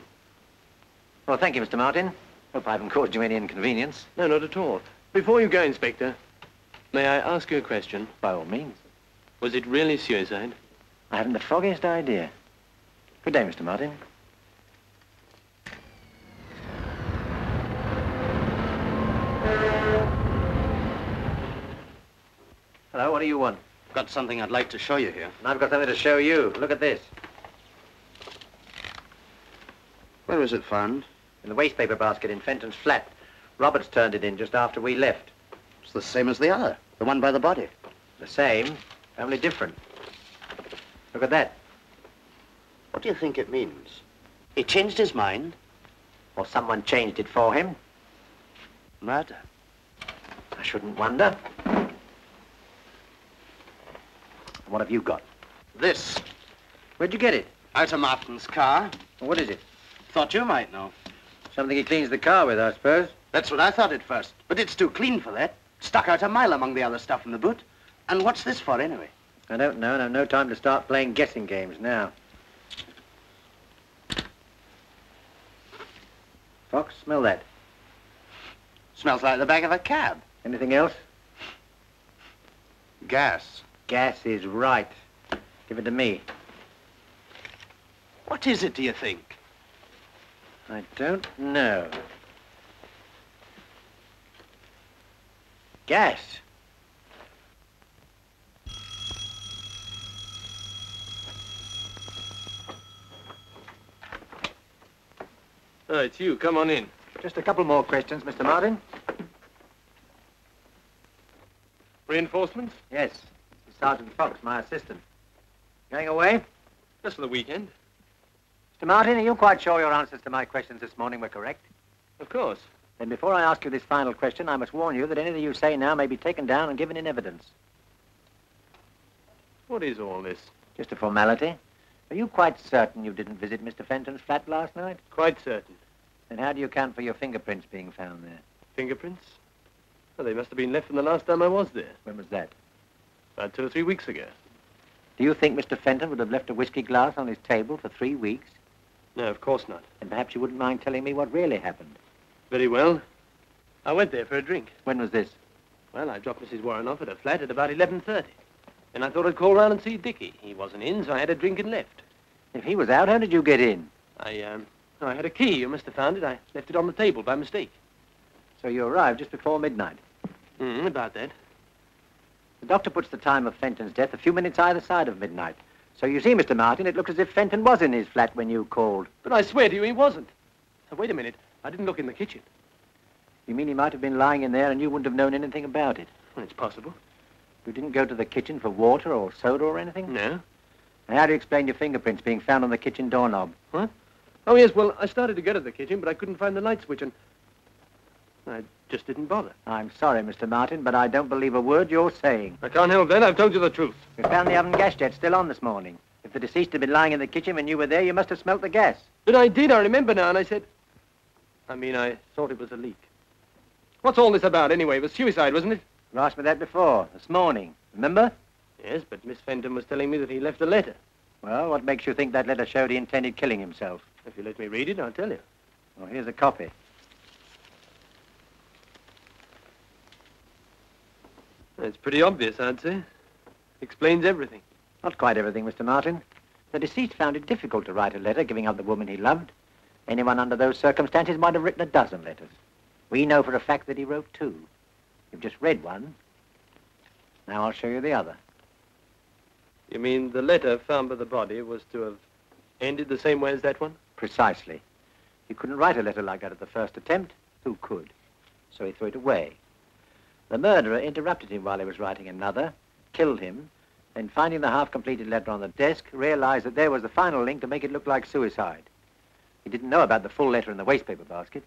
Well, thank you, Mr. Martin. Hope I haven't caused you any inconvenience. No, not at all. Before you go, Inspector, may I ask you a question? By all means. Was it really suicide? I haven't the foggiest idea. Good day, Mr. Martin. Hello, what do you want? Got something I'd like to show you here. And I've got something to show you. Look at this. Where was it found? In the wastepaper basket in Fenton's flat. Roberts turned it in just after we left. It's the same as the other, the one by the body. The same, only different. Look at that. What do you think it means? He changed his mind? Or someone changed it for him. Murder. I shouldn't wonder. What have you got? This. Where'd you get it? Out of Martin's car. What is it? Thought you might know. Something he cleans the car with, I suppose. That's what I thought at first, but it's too clean for that. Stuck out a mile among the other stuff in the boot. And what's this for, anyway? I don't know, and I've no time to start playing guessing games now. Fox, smell that. Smells like the back of a cab. Anything else? Gas. Gas is right. Give it to me. What is it, do you think? I don't know. Gas. Oh, it's you. Come on in. Just a couple more questions, Mr. Martin. Reinforcements? Yes. Sergeant Fox, my assistant. Going away? Just for the weekend. Mr. Martin, are you quite sure your answers to my questions this morning were correct? Of course. Then before I ask you this final question, I must warn you that anything you say now may be taken down and given in evidence. What is all this? Just a formality. Are you quite certain you didn't visit Mr. Fenton's flat last night? Quite certain. Then how do you account for your fingerprints being found there? Fingerprints? Well, they must have been left from the last time I was there. When was that? About 2 or 3 weeks ago. Do you think Mr. Fenton would have left a whiskey glass on his table for 3 weeks? No, of course not. And perhaps you wouldn't mind telling me what really happened. Very well. I went there for a drink. When was this? Well, I dropped Mrs. Warren off at her flat at about 11:30. And I thought I'd call round and see Dickie. He wasn't in, so I had a drink and left. If he was out, how did you get in? I had a key. You must have found it. I left it on the table by mistake. So you arrived just before midnight? About that. The doctor puts the time of Fenton's death a few minutes either side of midnight. So you see, Mr. Martin, it looked as if Fenton was in his flat when you called. But I swear to you, he wasn't. Now, wait a minute. I didn't look in the kitchen. You mean he might have been lying in there and you wouldn't have known anything about it? Well, it's possible. You didn't go to the kitchen for water or soda or anything? No. And how do you explain your fingerprints being found on the kitchen doorknob? What? Oh, yes, well, I started to go to the kitchen, but I couldn't find the light switch, and I just didn't bother. I'm sorry, Mr. Martin, but I don't believe a word you're saying. I can't help that. I've told you the truth. We found the oven gas jet still on this morning. If the deceased had been lying in the kitchen when you were there, you must have smelt the gas. But I did. I remember now, and I said... I thought it was a leak. What's all this about, anyway? It was suicide, wasn't it? You asked me that before, this morning. Remember? Yes, but Miss Fenton was telling me that he left a letter. Well, what makes you think that letter showed he intended killing himself? If you let me read it, I'll tell you. Well, here's a copy. It's pretty obvious, I'd say. Explains everything. Not quite everything, Mr. Martin. The deceased found it difficult to write a letter giving up the woman he loved. Anyone under those circumstances might have written a dozen letters. We know for a fact that he wrote 2. You've just read one. Now I'll show you the other. You mean the letter found by the body was to have ended the same way as that one? Precisely. You couldn't write a letter like that at the first attempt. Who could? So he threw it away. The murderer interrupted him while he was writing another, killed him, then finding the half-completed letter on the desk, realized that there was the final link to make it look like suicide. He didn't know about the full letter in the wastepaper basket,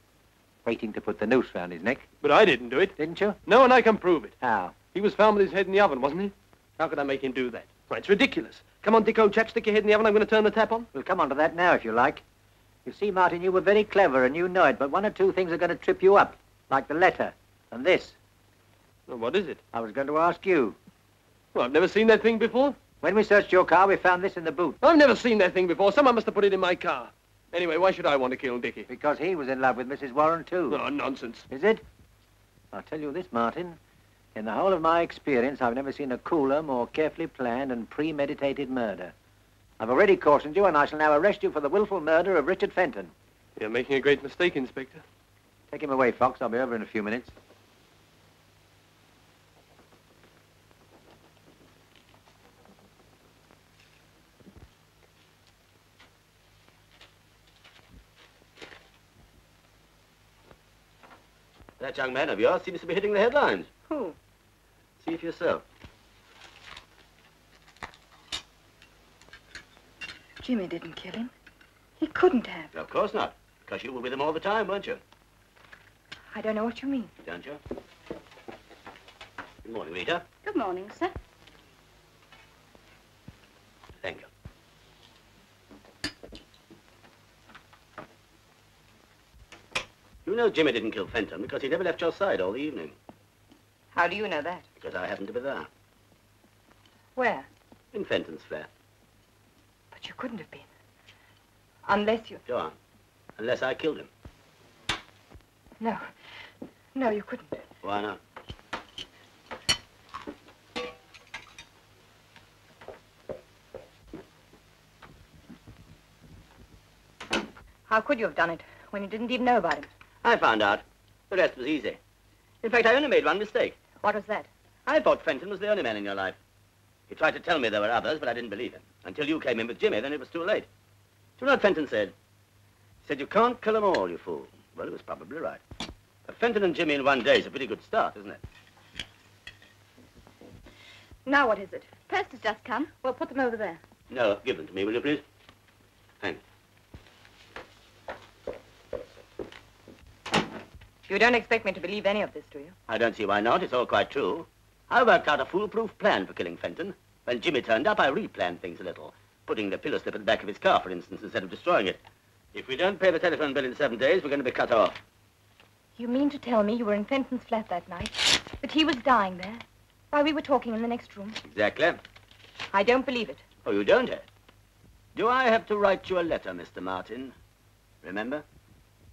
waiting to put the noose round his neck. But I didn't do it. Didn't you? No, and I can prove it. How? He was found with his head in the oven, wasn't he? How could I make him do that? Why, it's ridiculous. Come on, Dick, old chap, stick your head in the oven. I'm going to turn the tap on. We'll come on to that now, if you like. You see, Martin, you were very clever, and you know it, but 1 or 2 things are going to trip you up, like the letter and this. Well, what is it? I was going to ask you. Well, I've never seen that thing before. When we searched your car, we found this in the boot. I've never seen that thing before. Someone must have put it in my car. Anyway, why should I want to kill Dickie? Because he was in love with Mrs. Warren, too. Oh, nonsense. Is it? I'll tell you this, Martin. In the whole of my experience, I've never seen a cooler, more carefully planned and premeditated murder. I've already cautioned you, and I shall now arrest you for the willful murder of Richard Fenton. You're making a great mistake, Inspector. Take him away, Fox. I'll be over in a few minutes. That young man of yours seems to be hitting the headlines. Who? See for yourself. Jimmy didn't kill him. He couldn't have. Of course not, because you were with him all the time, weren't you? I don't know what you mean. Don't you? Good morning, Rita. Good morning, sir. Thank you. You know Jimmy didn't kill Fenton because he never left your side all the evening. How do you know that? Because I happened to be there. Where? In Fenton's flat. But you couldn't have been. Unless you... Go on. Unless I killed him. No. No, you couldn't. Why not? How could you have done it when you didn't even know about him? I found out. The rest was easy. In fact, I only made one mistake. What was that? I thought Fenton was the only man in your life. He tried to tell me there were others, but I didn't believe him. Until you came in with Jimmy, then it was too late. Do you know what Fenton said? He said, you can't kill them all, you fool. Well, he was probably right. But Fenton and Jimmy in one day is a pretty good start, isn't it? Now what is it? Post has just come. Well, put them over there. No, give them to me, will you, please? Thanks. You don't expect me to believe any of this, do you? I don't see why not. It's all quite true. I worked out a foolproof plan for killing Fenton. When Jimmy turned up, I replanned things a little, putting the pillow slip at the back of his car, for instance, instead of destroying it. If we don't pay the telephone bill in 7 days, we're going to be cut off. You mean to tell me you were in Fenton's flat that night, that he was dying there, while we were talking in the next room? Exactly. I don't believe it. Oh, you don't, eh? Do I have to write you a letter, Mr. Martin? Remember?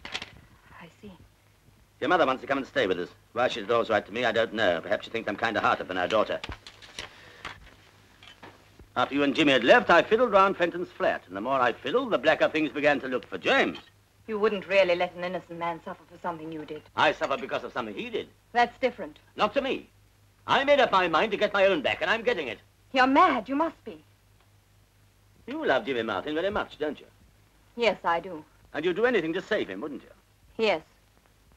I see. Your mother wants to come and stay with us. Why she did always write to me, I don't know. Perhaps she thinks I'm kind of hearted than our daughter. After you and Jimmy had left, I fiddled round Fenton's flat. And the more I fiddled, the blacker things began to look for James. You wouldn't really let an innocent man suffer for something you did. I suffered because of something he did. That's different. Not to me. I made up my mind to get my own back, and I'm getting it. You're mad. You must be. You love Jimmy Martin very much, don't you? Yes, I do. And you'd do anything to save him, wouldn't you? Yes.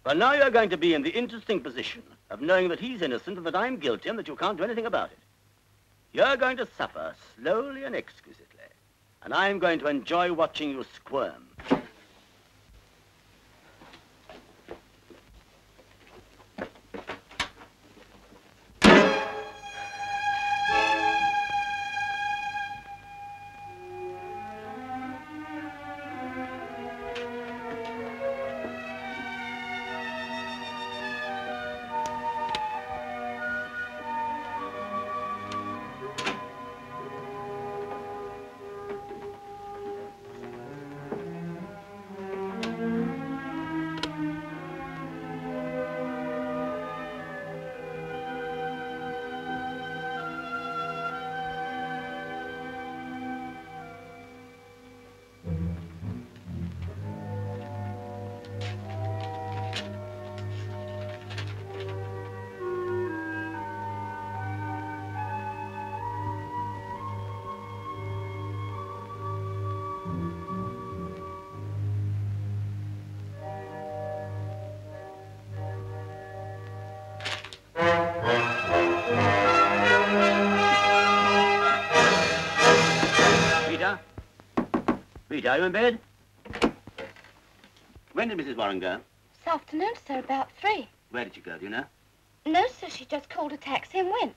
Well, now you're going to be in the interesting position of knowing that he's innocent and that I'm guilty and that you can't do anything about it. You're going to suffer slowly and exquisitely, and I'm going to enjoy watching you squirm. Rita, are you in bed? When did Mrs. Warren go? This afternoon, sir, about 3. Where did she go, do you know? No, sir, she just called a taxi and went.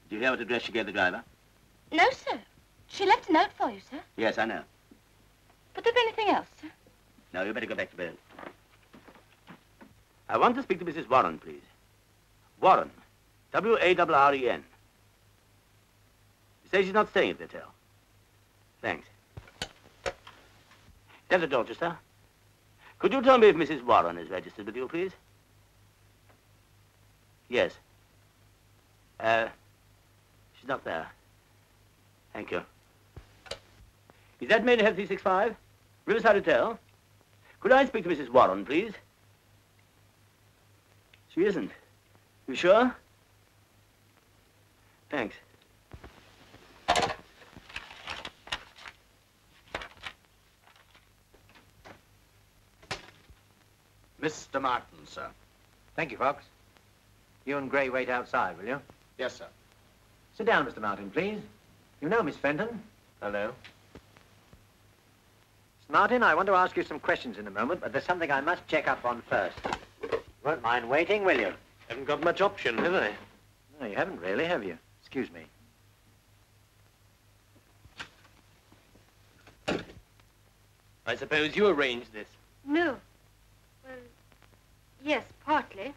Did you hear what address she gave the driver? No, sir. She left a note for you, sir. Yes, I know. But there's anything else, sir? No, you better go back to bed. I want to speak to Mrs. Warren, please. Warren. W-A-R-R-E-N. You say she's not staying at the hotel. Thanks. Tell the Dorchester. Could you tell me if Mrs. Warren is registered with you, please? Yes. She's not there. Thank you. Is that Maidenhead 365? Riverside Hotel? Could I speak to Mrs. Warren, please? She isn't. You sure? Thanks. Mr. Martin, sir. Thank you, Fox. You and Gray wait outside, will you? Yes, sir. Sit down, Mr. Martin, please. You know Miss Fenton. Hello. Miss Martin, I want to ask you some questions in a moment, but there's something I must check up on first. You won't mind waiting, will you? Haven't got much option, have I? No, you haven't really, have you? Excuse me. I suppose you arranged this. No. Well, yes, partly.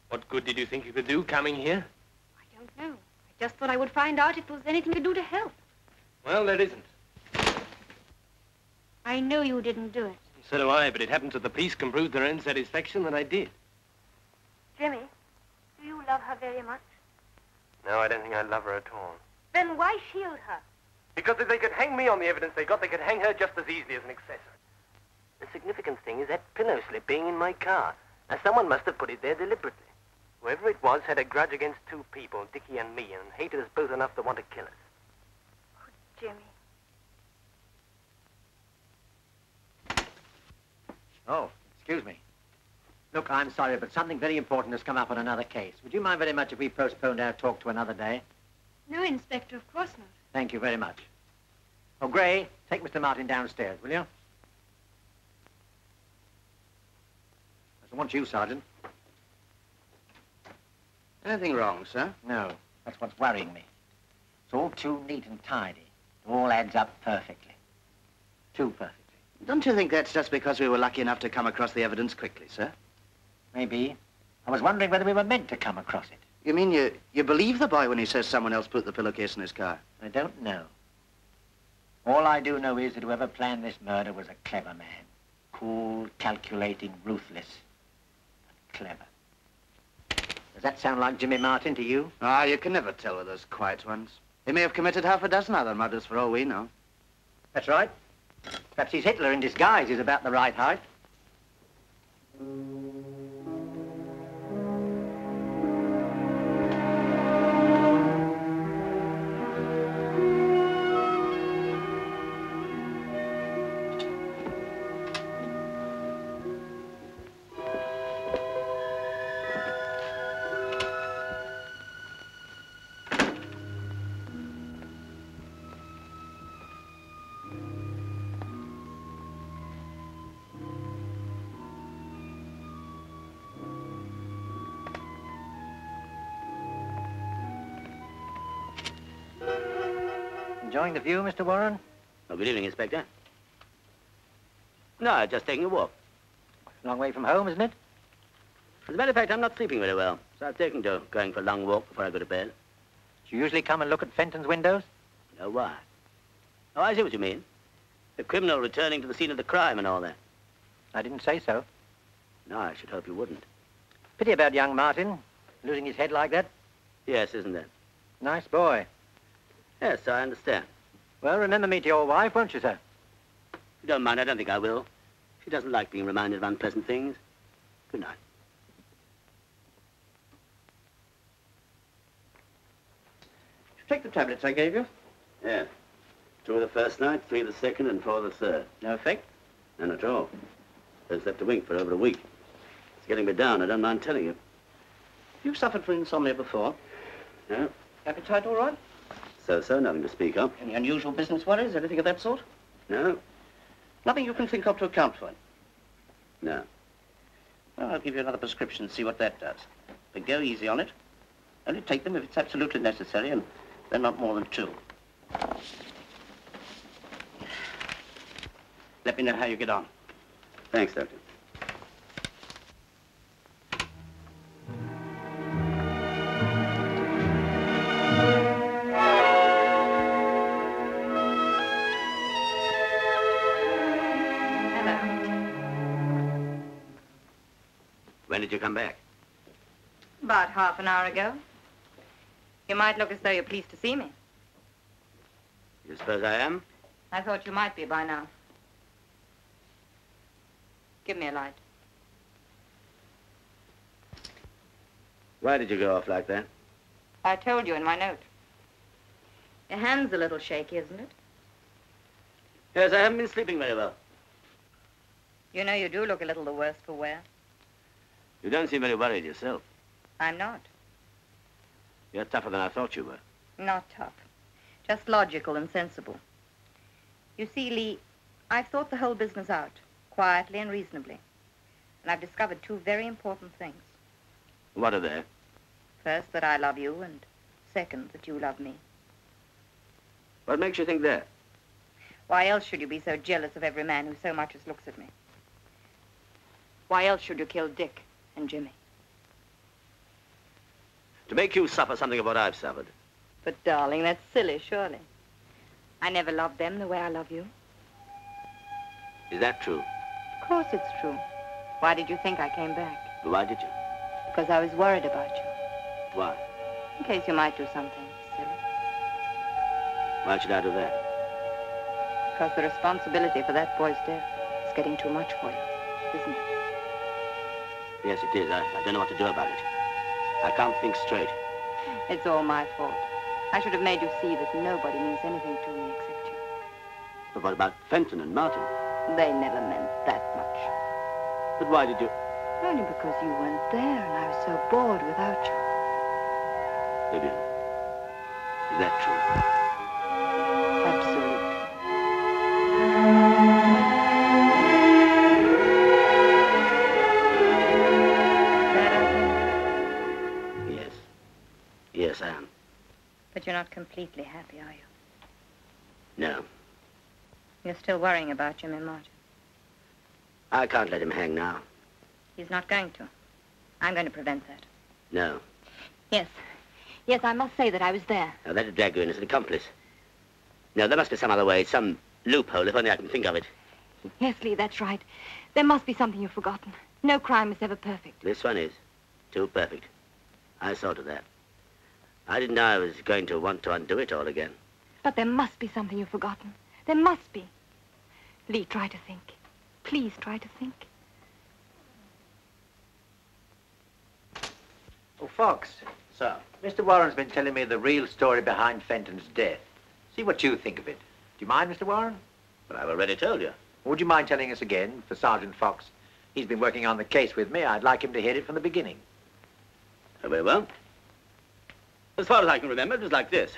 What good did you think you could do coming here? I don't know. I just thought I would find out if there was anything to do to help. Well, there isn't. I know you didn't do it. So do I, but it happens that the police can prove to their own satisfaction that I did. Jimmy, do you love her very much? No, I don't think I love her at all. Then why shield her? Because if they could hang me on the evidence they got, they could hang her just as easily as an accessory. The significant thing is that pillow slip being in my car. Now, someone must have put it there deliberately. Whoever it was had a grudge against two people, Dickie and me, and hated us both enough to want to kill us. Oh, Jimmy. Oh, excuse me. Look, I'm sorry, but something very important has come up on another case. Would you mind very much if we postponed our talk to another day? No, Inspector, of course not. Thank you very much. Oh, Gray, take Mr. Martin downstairs, will you? I want you, Sergeant. Anything wrong, sir? No, that's what's worrying me. It's all too neat and tidy. It all adds up perfectly. Too perfectly. Don't you think that's just because we were lucky enough to come across the evidence quickly, sir? Maybe. I was wondering whether we were meant to come across it. You mean you believe the boy when he says someone else put the pillowcase in his car? I don't know. All I do know is that whoever planned this murder was a clever man. Cool, calculating, ruthless. But clever. Does that sound like Jimmy Martin to you? Ah, you can never tell with those quiet ones. He may have committed half a dozen other murders for all we know. That's right. Perhaps he's Hitler in disguise. He's about the right height. Enjoying the view, Mr. Warren? Oh, good evening, Inspector. No, just taking a walk. Long way from home, isn't it? As a matter of fact, I'm not sleeping very well, so I've taken to going for a long walk before I go to bed. Do you usually come and look at Fenton's windows? No, why? Oh, I see what you mean. The criminal returning to the scene of the crime and all that. I didn't say so. No, I should hope you wouldn't. Pity about young Martin, losing his head like that. Yes, isn't it? Nice boy. Yes, I understand. Well, remember me to your wife, won't you, sir? If you don't mind, I don't think I will. She doesn't like being reminded of unpleasant things. Good night. Did you take the tablets I gave you? Yeah. 2 the first night, 3 the second, and 4 the third. No effect? None at all. Haven't slept a wink for over a week. It's getting me down, I don't mind telling you. You've suffered from insomnia before. No? Appetite all right? So, nothing to speak of. Any unusual business worries, anything of that sort? No? Nothing you can think of to account for it? No. Well, I'll give you another prescription and see what that does. But go easy on it. Only take them if it's absolutely necessary, and then not more than 2. Let me know how you get on. Thanks, Doctor. When did you come back? About half an hour ago. You might look as though you're pleased to see me. You suppose I am? I thought you might be by now. Give me a light. Why did you go off like that? I told you in my note. Your hand's a little shaky, isn't it? Yes, I haven't been sleeping very well. You know you do look a little the worse for wear. You don't seem very worried yourself. I'm not. You're tougher than I thought you were. Not tough. Just logical and sensible. You see, Lee, I've thought the whole business out, quietly and reasonably. And I've discovered 2 very important things. What are they? First, that I love you, and second, that you love me. What makes you think that? Why else should you be so jealous of every man who so much as looks at me? Why else should you kill Dick and Jimmy? To make you suffer something of what I've suffered. But, darling, that's silly, surely. I never loved them the way I love you. Is that true? Of course it's true. Why did you think I came back? Why did you? Because I was worried about you. Why? In case you might do something silly. Why should I do that? Because the responsibility for that boy's death is getting too much for you, isn't it? Yes, it is. I don't know what to do about it. I can't think straight. It's all my fault. I should have made you see that nobody means anything to me except you. But what about Fenton and Martin? They never meant that much. But why did you... Only because you weren't there and I was so bored without you. Vivian, is that true? Absolutely. Yes. Yes, I am. But you're not completely happy, are you? No. You're still worrying about Jimmy Martin. I can't let him hang now. He's not going to. I'm going to prevent that. No. Yes. Yes, I must say that I was there. Now, that'd drag you in as an accomplice. No, there must be some other way, some loophole, if only I can think of it. Yes, Lee, that's right. There must be something you've forgotten. No crime is ever perfect. This one is. Too perfect. I saw to that. I didn't know I was going to want to undo it all again. But there must be something you've forgotten. There must be. Lee, try to think. Please try to think. Oh, Fox. Sir. Mr. Warren's been telling me the real story behind Fenton's death. See what you think of it. Do you mind, Mr. Warren? But I've already told you. Would you mind telling us again for Sergeant Fox? He's been working on the case with me. I'd like him to hear it from the beginning. Very well. As far as I can remember, it was like this.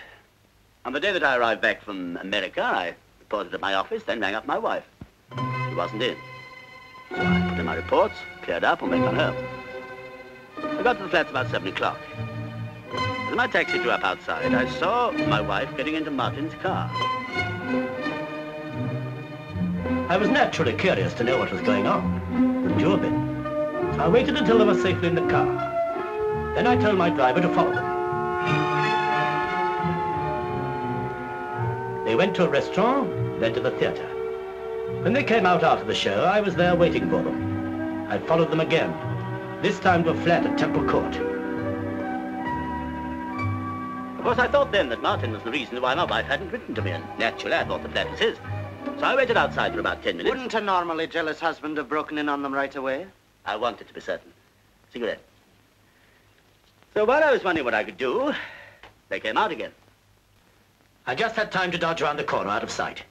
On the day that I arrived back from America, I reported at my office, then rang up my wife. She wasn't in. So I put in my reports, cleared up, and went on home. I got to the flats about 7 o'clock. As my taxi drew up outside, I saw my wife getting into Martin's car. I was naturally curious to know what was going on. Wouldn't you have been? So I waited until they were safely in the car. Then I told my driver to follow them. They went to a restaurant, then to the theater. When they came out after the show, I was there waiting for them. I followed them again, this time to a flat at Temple Court. Of course, I thought then that Martin was the reason why my wife hadn't written to me, and naturally I thought the flat was his. So I waited outside for about 10 minutes. Wouldn't a normally jealous husband have broken in on them right away? I wanted to be certain. Cigarette. So while I was wondering what I could do, they came out again. I just had time to dodge around the corner out of sight.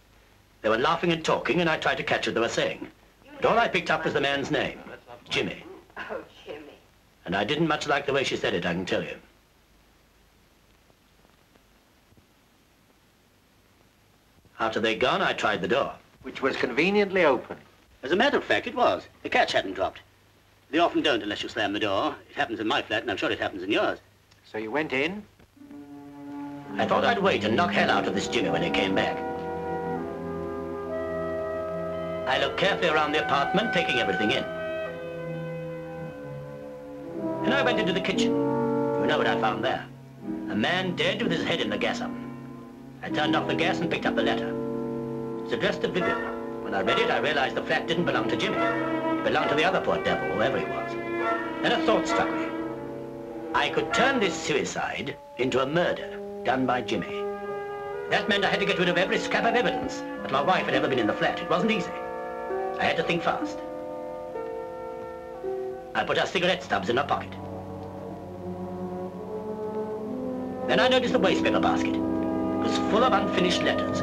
They were laughing and talking, and I tried to catch what they were saying. But all I picked up was the man's name, Jimmy. Oh, Jimmy. And I didn't much like the way she said it, I can tell you. After they'd gone, I tried the door. Which was conveniently open. As a matter of fact, it was. The catch hadn't dropped. They often don't unless you slam the door. It happens in my flat, and I'm sure it happens in yours. So you went in? I thought I'd wait and knock hell out of this Jimmy when he came back. I looked carefully around the apartment, taking everything in. Then I went into the kitchen. You know what I found there? A man dead with his head in the gas oven. I turned off the gas and picked up the letter. It's addressed to Vivian. When I read it, I realized the flat didn't belong to Jimmy. It belonged to the other poor devil, whoever he was. Then a thought struck me. I could turn this suicide into a murder done by Jimmy. That meant I had to get rid of every scrap of evidence that my wife had ever been in the flat. It wasn't easy. I had to think fast. I put her cigarette stubs in her pocket. Then I noticed the waste paper basket. It was full of unfinished letters.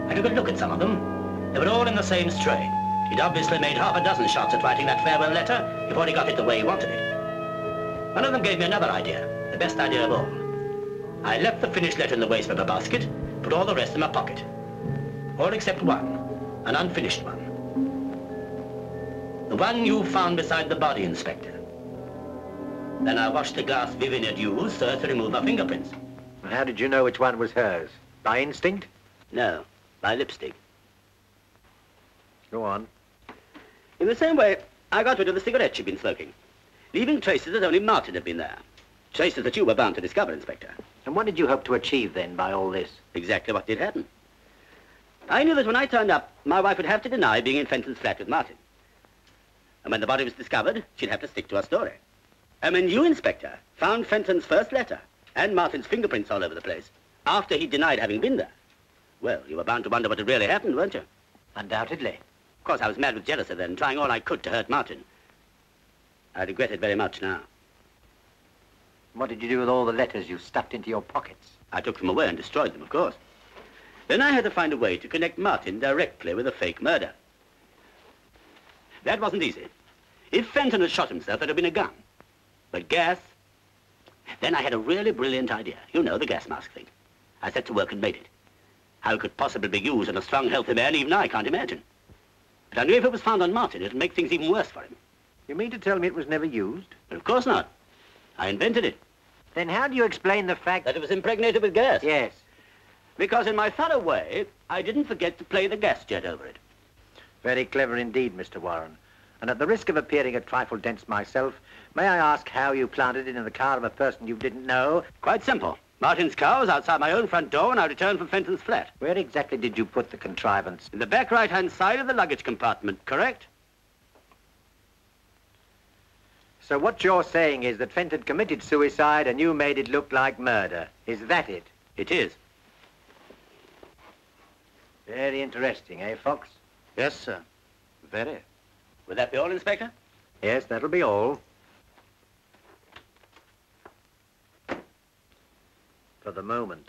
I took a look at some of them. They were all in the same strain. He'd obviously made half a dozen shots at writing that farewell letter before he got it the way he wanted it. One of them gave me another idea, the best idea of all. I left the finished letter in the waste paper basket, put all the rest in my pocket. All except one, an unfinished one. The one you found beside the body, Inspector. Then I washed the glass Vivian had used so as to remove her fingerprints. And how did you know which one was hers? By instinct? No, by lipstick. Go on. In the same way, I got rid of the cigarette she'd been smoking. leaving traces that only Martin had been there. Traces that you were bound to discover, Inspector. And what did you hope to achieve, then, by all this? Exactly what did happen. I knew that when I turned up, my wife would have to deny being in Fenton's flat with Martin. And when the body was discovered, she'd have to stick to her story. And when you, Inspector, found Fenton's first letter and Martin's fingerprints all over the place, after he denied having been there, well, you were bound to wonder what had really happened, weren't you? Undoubtedly. Of course, I was mad with jealousy then, trying all I could to hurt Martin. I regret it very much now. What did you do with all the letters you stuffed into your pockets? I took them away and destroyed them, of course. Then I had to find a way to connect Martin directly with a fake murder. That wasn't easy. If Fenton had shot himself, there'd have been a gun. But gas... Then I had a really brilliant idea. You know, the gas mask thing. I set to work and made it. How it could possibly be used on a strong, healthy man, even I can't imagine. But I knew if it was found on Martin, it'd make things even worse for him. You mean to tell me it was never used? But of course not. I invented it. Then how do you explain the fact... That it was impregnated with gas? Yes. Because in my thorough way, I didn't forget to play the gas jet over it. Very clever indeed, Mr. Warren. And at the risk of appearing a trifle dense myself, may I ask how you planted it in the car of a person you didn't know? Quite simple. Martin's car was outside my own front door when I returned from Fenton's flat. Where exactly did you put the contrivance? In the back right-hand side of the luggage compartment, correct? So what you're saying is that Fenton committed suicide and you made it look like murder. Is that it? It is. Very interesting, eh, Fox? Yes, sir. Very. Would that be all, Inspector? Yes, that'll be all. For the moment.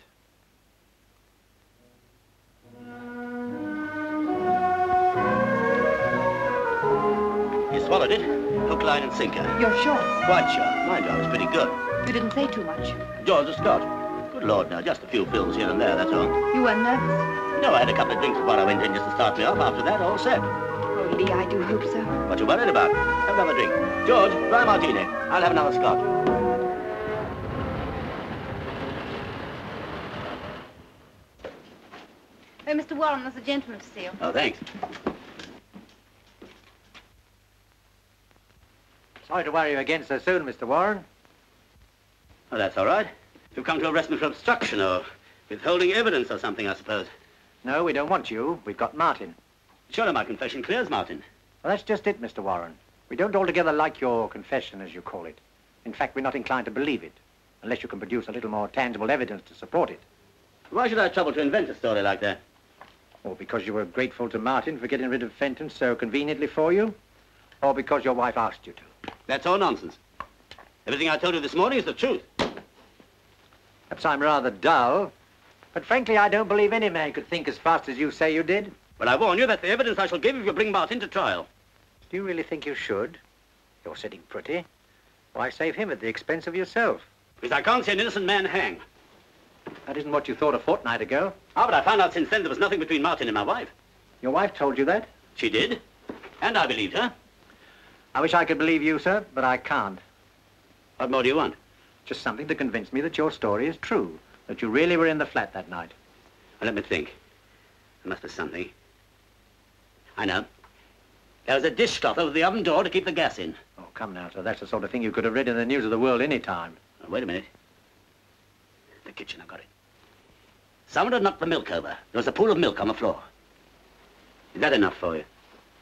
You swallowed it. Hook, line, and sinker. You're sure? Quite sure. My job was pretty good. You didn't say too much. George Scott. Good Lord, now, just a few fills here and there, that's all. You weren't nervous? No, I had a couple of drinks before I went in just to start me off. After that, all set. Oh, Lee, I do hope so. What you worried about? Have another drink. George, dry martini. I'll have another Scotch. Oh, Mr. Warren, there's a gentleman to see you. Oh, thanks. Sorry to worry you again so soon, Mr. Warren. Oh, that's all right. You've come to arrest me for obstruction or withholding evidence or something, I suppose. No, we don't want you. We've got Martin. Surely my confession clears Martin. Well, that's just it, Mr. Warren. We don't altogether like your confession, as you call it. In fact, we're not inclined to believe it, unless you can produce a little more tangible evidence to support it. Why should I trouble to invent a story like that? Or because you were grateful to Martin for getting rid of Fenton so conveniently for you? Or because your wife asked you to? That's all nonsense. Everything I told you this morning is the truth. Perhaps I'm rather dull, but frankly, I don't believe any man could think as fast as you say you did. But I warn you that's the evidence I shall give if you bring Martin to trial. Do you really think you should? You're sitting pretty. Why save him at the expense of yourself? Because I can't see an innocent man hang. That isn't what you thought a fortnight ago. Ah, but I found out since then there was nothing between Martin and my wife. Your wife told you that? She did. And I believed her. I wish I could believe you, sir, but I can't. What more do you want? Just something to convince me that your story is true, that you really were in the flat that night. Well, let me think. There must be something. I know. There was a dishcloth over the oven door to keep the gas in. Oh, come now, sir. That's the sort of thing you could have read in the news of the world any time. Oh, wait a minute. The kitchen, I've got it. Someone had knocked the milk over. There was a pool of milk on the floor. Is that enough for you?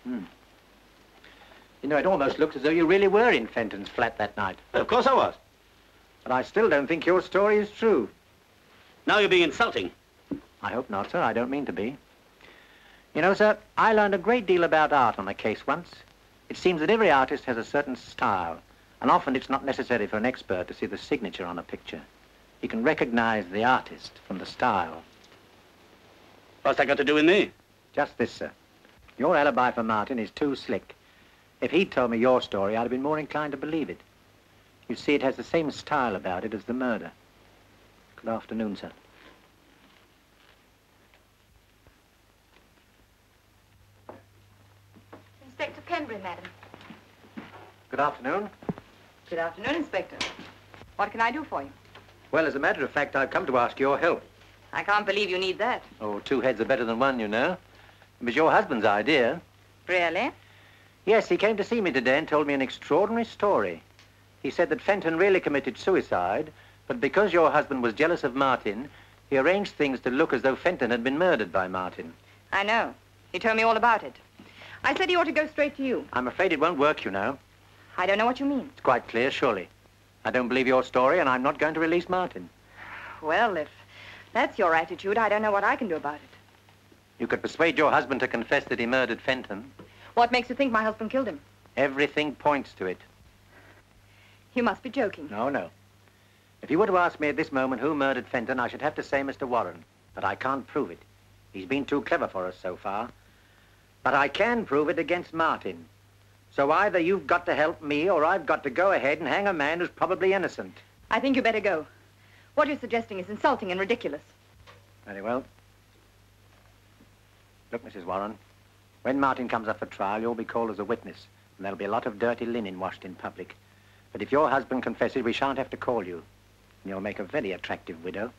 You know, it almost looks as though you really were in Fenton's flat that night. Well, of course I was. But I still don't think your story is true. Now you're being insulting. I hope not, sir. I don't mean to be. You know, sir, I learned a great deal about art on a case once. It seems that every artist has a certain style, and often it's not necessary for an expert to see the signature on a picture. He can recognize the artist from the style. What's that got to do with me? Just this, sir. Your alibi for Martin is too slick. If he'd told me your story, I'd have been more inclined to believe it. You see, it has the same style about it as the murder. Good afternoon, sir. Inspector Pembury, madam. Good afternoon. Good afternoon, Inspector. What can I do for you? Well, as a matter of fact, I've come to ask your help. I can't believe you need that. Oh, two heads are better than one, you know. It was your husband's idea. Really? Yes, he came to see me today and told me an extraordinary story. He said that Fenton really committed suicide, but because your husband was jealous of Martin, he arranged things to look as though Fenton had been murdered by Martin. I know. He told me all about it. I said he ought to go straight to you. I'm afraid it won't work, you know. I don't know what you mean. It's quite clear, surely. I don't believe your story, and I'm not going to release Martin. Well, if that's your attitude, I don't know what I can do about it. You could persuade your husband to confess that he murdered Fenton. What makes you think my husband killed him? Everything points to it. You must be joking. No, no. If you were to ask me at this moment who murdered Fenton, I should have to say Mr. Warren. But I can't prove it. He's been too clever for us so far. But I can prove it against Martin. So either you've got to help me, or I've got to go ahead and hang a man who's probably innocent. I think you better go. What you're suggesting is insulting and ridiculous. Very well. Look, Mrs. Warren, when Martin comes up for trial, you'll be called as a witness, and there'll be a lot of dirty linen washed in public. But if your husband confesses, we shan't have to call you. And you'll make a very attractive widow.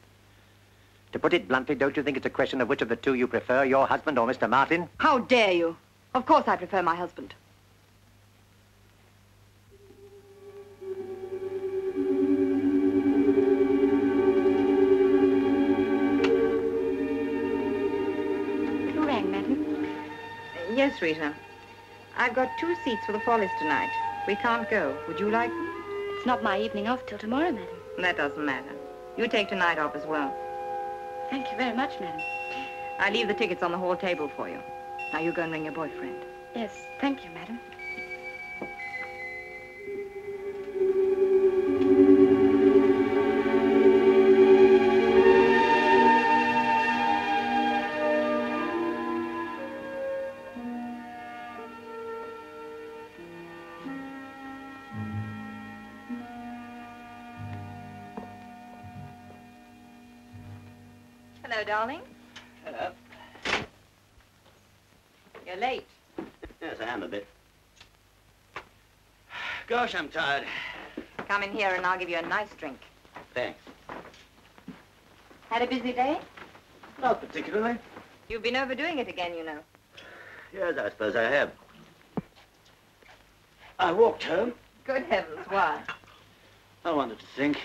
To put it bluntly, don't you think it's a question of which of the two you prefer, your husband or Mr. Martin? How dare you? Of course I prefer my husband. Who rang, madam? Yes, Rita. I've got 2 seats for the Follies tonight. We can't go. Would you like them? It's not my evening off till tomorrow, madam. That doesn't matter. You take tonight off as well. Thank you very much, madam. I leave the tickets on the hall table for you. Now you go and ring your boyfriend. Yes, thank you, madam. Hello, darling. Hello. You're late. Yes, I am a bit. Gosh, I'm tired. Come in here and I'll give you a nice drink. Thanks. Had a busy day? Not particularly. You've been overdoing it again, you know. Yes, I suppose I have. I walked home. Good heavens, why? I wanted to think.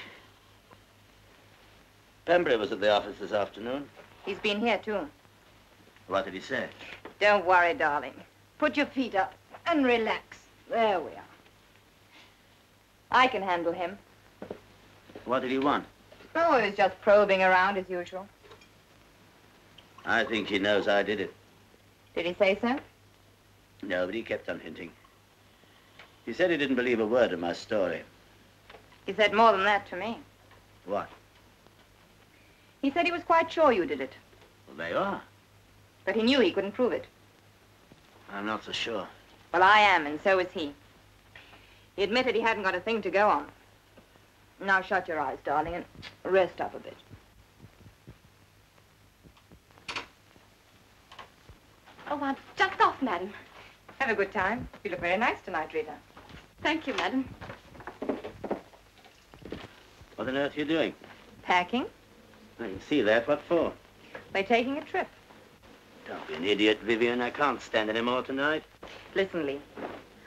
Pembury was at the office this afternoon. He's been here, too. What did he say? Don't worry, darling. Put your feet up and relax. There we are. I can handle him. What did he want? Oh, he was just probing around as usual. I think he knows I did it. Did he say so? No, but he kept on hinting. He said he didn't believe a word of my story. He said more than that to me. What? He said he was quite sure you did it. Well, there you are. But he knew he couldn't prove it. I'm not so sure. Well, I am, and so is he. He admitted he hadn't got a thing to go on. Now shut your eyes, darling, and rest up a bit. Oh, I'm just off, madam. Have a good time. You look very nice tonight, Rita. Thank you, madam. What on earth are you doing? Packing? I can see that. What for? They're taking a trip. Don't be an idiot, Vivian. I can't stand any more tonight. Listen, Lee.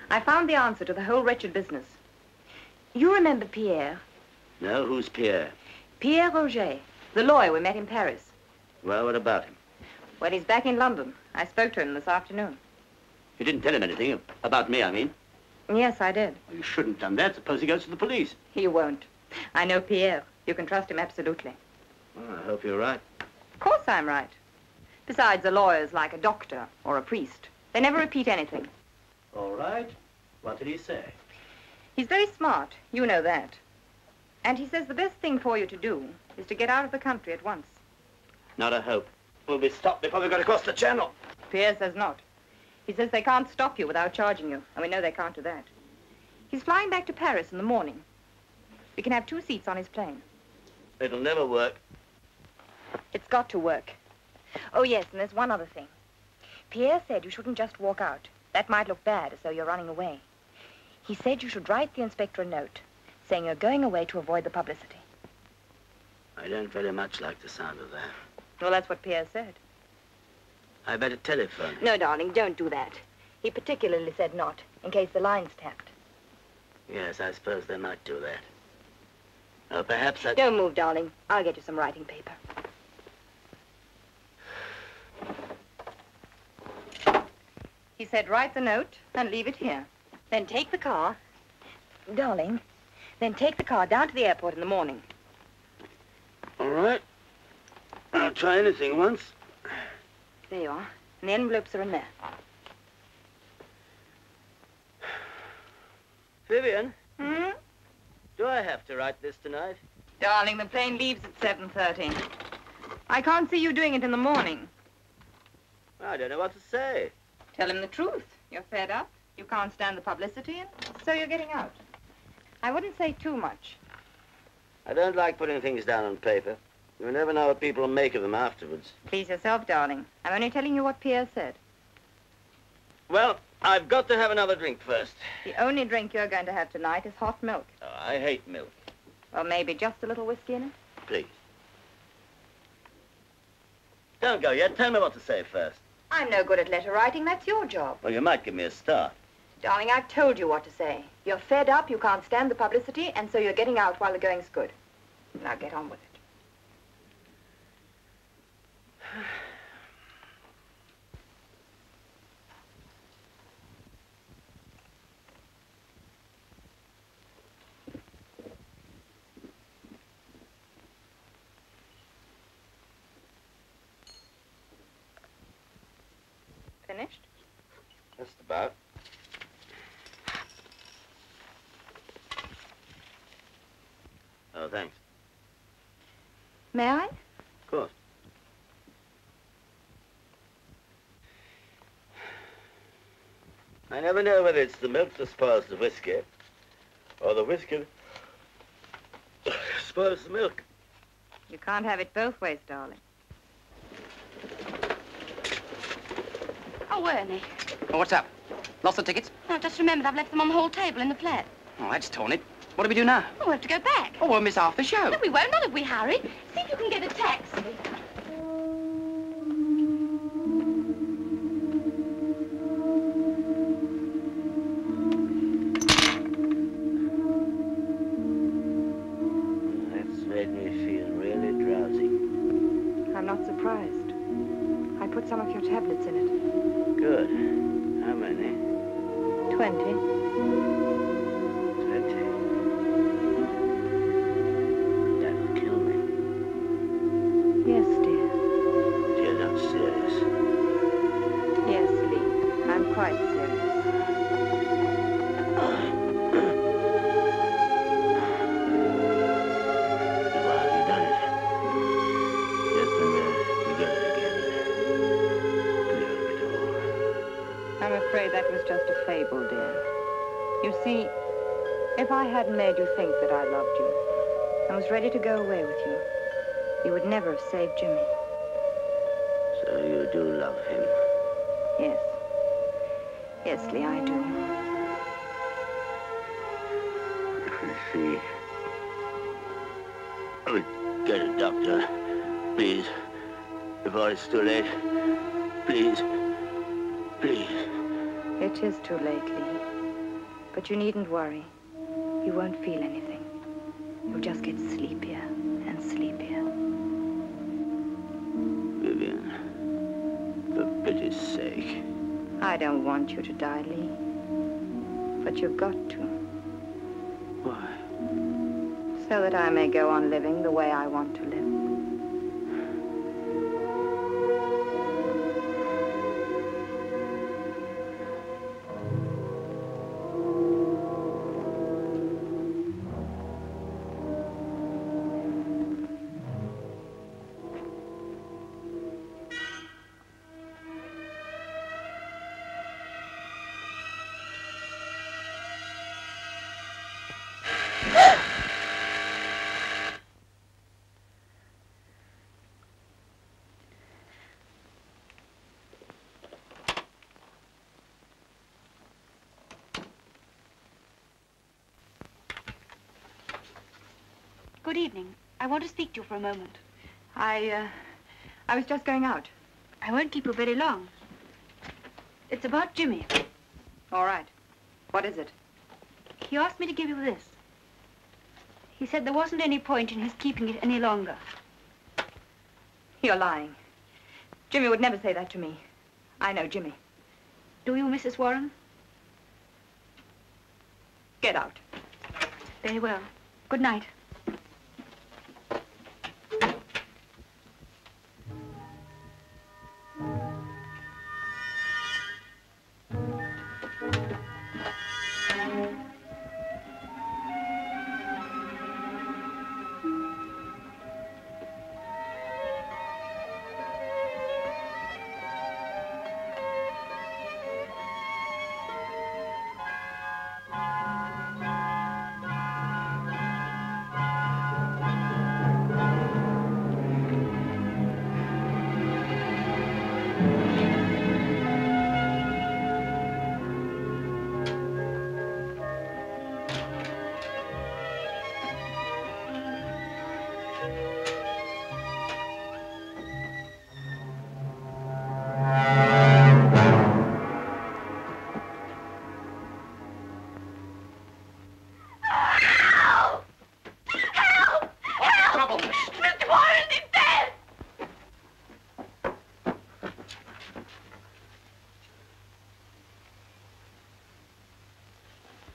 I found the answer to the whole wretched business. You remember Pierre? No? Who's Pierre? Pierre Roget, the lawyer we met in Paris. Well, what about him? Well, he's back in London. I spoke to him this afternoon. You didn't tell him anything about me, I mean. Yes, I did. Well, you shouldn't have done that. Suppose he goes to the police. He won't. I know Pierre. You can trust him absolutely. Well, I hope you're right. Of course I'm right. Besides, a lawyer's like a doctor or a priest. They never repeat anything. All right. What did he say? He's very smart. You know that. And he says the best thing for you to do is to get out of the country at once. Not a hope. We'll be stopped before we got across the channel. Pierre says not. He says they can't stop you without charging you, and we know they can't do that. He's flying back to Paris in the morning. We can have 2 seats on his plane. It'll never work. It's got to work. Oh, yes, and there's one other thing. Pierre said you shouldn't just walk out. That might look bad, as though you're running away. He said you should write the inspector a note, saying you're going away to avoid the publicity. I don't very much like the sound of that. Well, that's what Pierre said. I better telephone. No, darling, don't do that. He particularly said not, in case the line's tapped. Yes, I suppose they might do that. Perhaps I... Don't move, darling. I'll get you some writing paper. He said write the note and leave it here. Then take the car. Darling, then take the car down to the airport in the morning. All right. I'll try anything once. There you are. And the envelopes are in there. Vivian, Hmm? do I have to write this tonight? Darling, the plane leaves at 7:30. I can't see you doing it in the morning. I don't know what to say. Tell him the truth. You're fed up. You can't stand the publicity, and so you're getting out. I wouldn't say too much. I don't like putting things down on paper. You never know what people will make of them afterwards. Please yourself, darling. I'm only telling you what Pierre said. Well, I've got to have another drink first. The only drink you're going to have tonight is hot milk. Oh, I hate milk. Well, maybe just a little whiskey in it. Please. Don't go yet. Tell me what to say first. I'm no good at letter writing. That's your job. Well, you might give me a start. Darling, I've told you what to say. You're fed up, you can't stand the publicity, and so you're getting out while the going's good. Now get on with it. Finished? Just about. Oh, thanks. May I? Of course. I never know whether it's the milk that spoils the whiskey, or the whiskey that spoils the milk. You can't have it both ways, darling. Oh, Ernie. Oh, what's up? Lost the tickets? No, just remembered I've left them on the hall table in the flat. Oh, that's torn it. What do we do now? Oh, we have to go back. Oh, we'll miss half the show. No, we won't, not if we hurry. See if you can get a taxi. That's made me feel really drowsy. I'm not surprised. I put some of your tablets in it. Good. How many? 20. 20. That'll kill me. Yes, dear. You're not serious. Yes, Lee. I'm quite serious. Why have you done it? Just when we're together again. Clear up it all. I'm afraid that was just a fable, dear. You see, if I hadn't made you think that I loved you, and was ready to go away with you, you would never have saved Jimmy. So you do love him? Yes. Yes, Lee, I do. I see. Oh, get a doctor, please. Before it's too late. Please. Please. It is too late, Lee. But you needn't worry. You won't feel anything. You'll just get sleepier and sleepier. Vivian, for pity's sake. I don't want you to die, Lee. But you've got to. Why? So that I may go on living the way I want to live. Good evening. I want to speak to you for a moment. I was just going out. I won't keep you very long. It's about Jimmy. All right. What is it? he asked me to give you this. He said there wasn't any point in his keeping it any longer. You're lying. Jimmy would never say that to me. I know Jimmy. Do you, Mrs. Warren? Get out. Very well. Good night.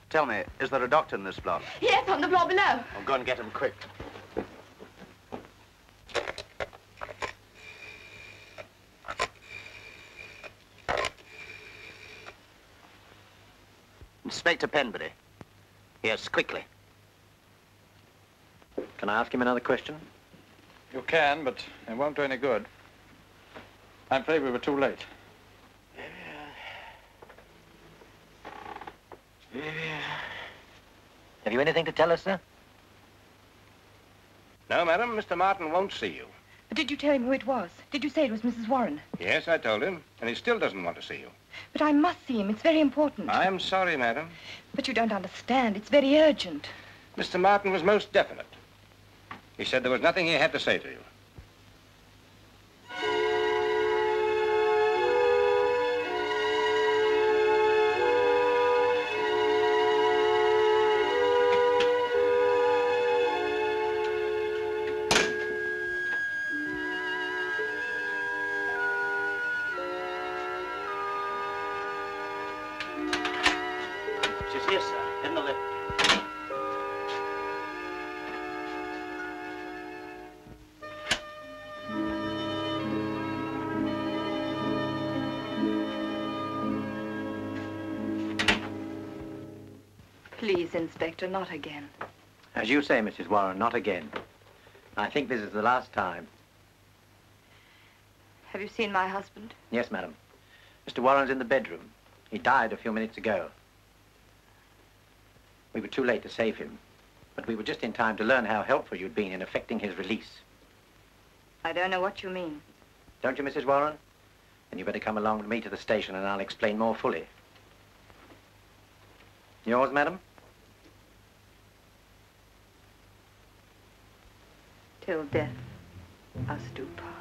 Tell me, is there a doctor in this block? Yes, on the floor below. I'll go and get him quick. Inspector Penbury. Yes, quickly. Can I ask him another question? You can, but it won't do any good. I'm afraid we were too late. Have you anything to tell us, sir? No, madam, Mr. Martin won't see you. But did you tell him who it was? Did you say it was Mrs. Warren? Yes, I told him, and he still doesn't want to see you. But I must see him. It's very important. I'm sorry, madam. But you don't understand. It's very urgent. Mr. Martin was most definite. He said there was nothing he had to say to you. Yes, sir. In the lift. Please, Inspector, not again. As you say, Mrs. Warren, not again. I think this is the last time. Have you seen my husband? Yes, madam. Mr. Warren's in the bedroom. He died a few minutes ago. We were too late to save him, but we were just in time to learn how helpful you'd been in effecting his release. I don't know what you mean. Don't you, Mrs. Warren? Then you better come along with me to the station and I'll explain more fully. Yours, madam? Till death us do part.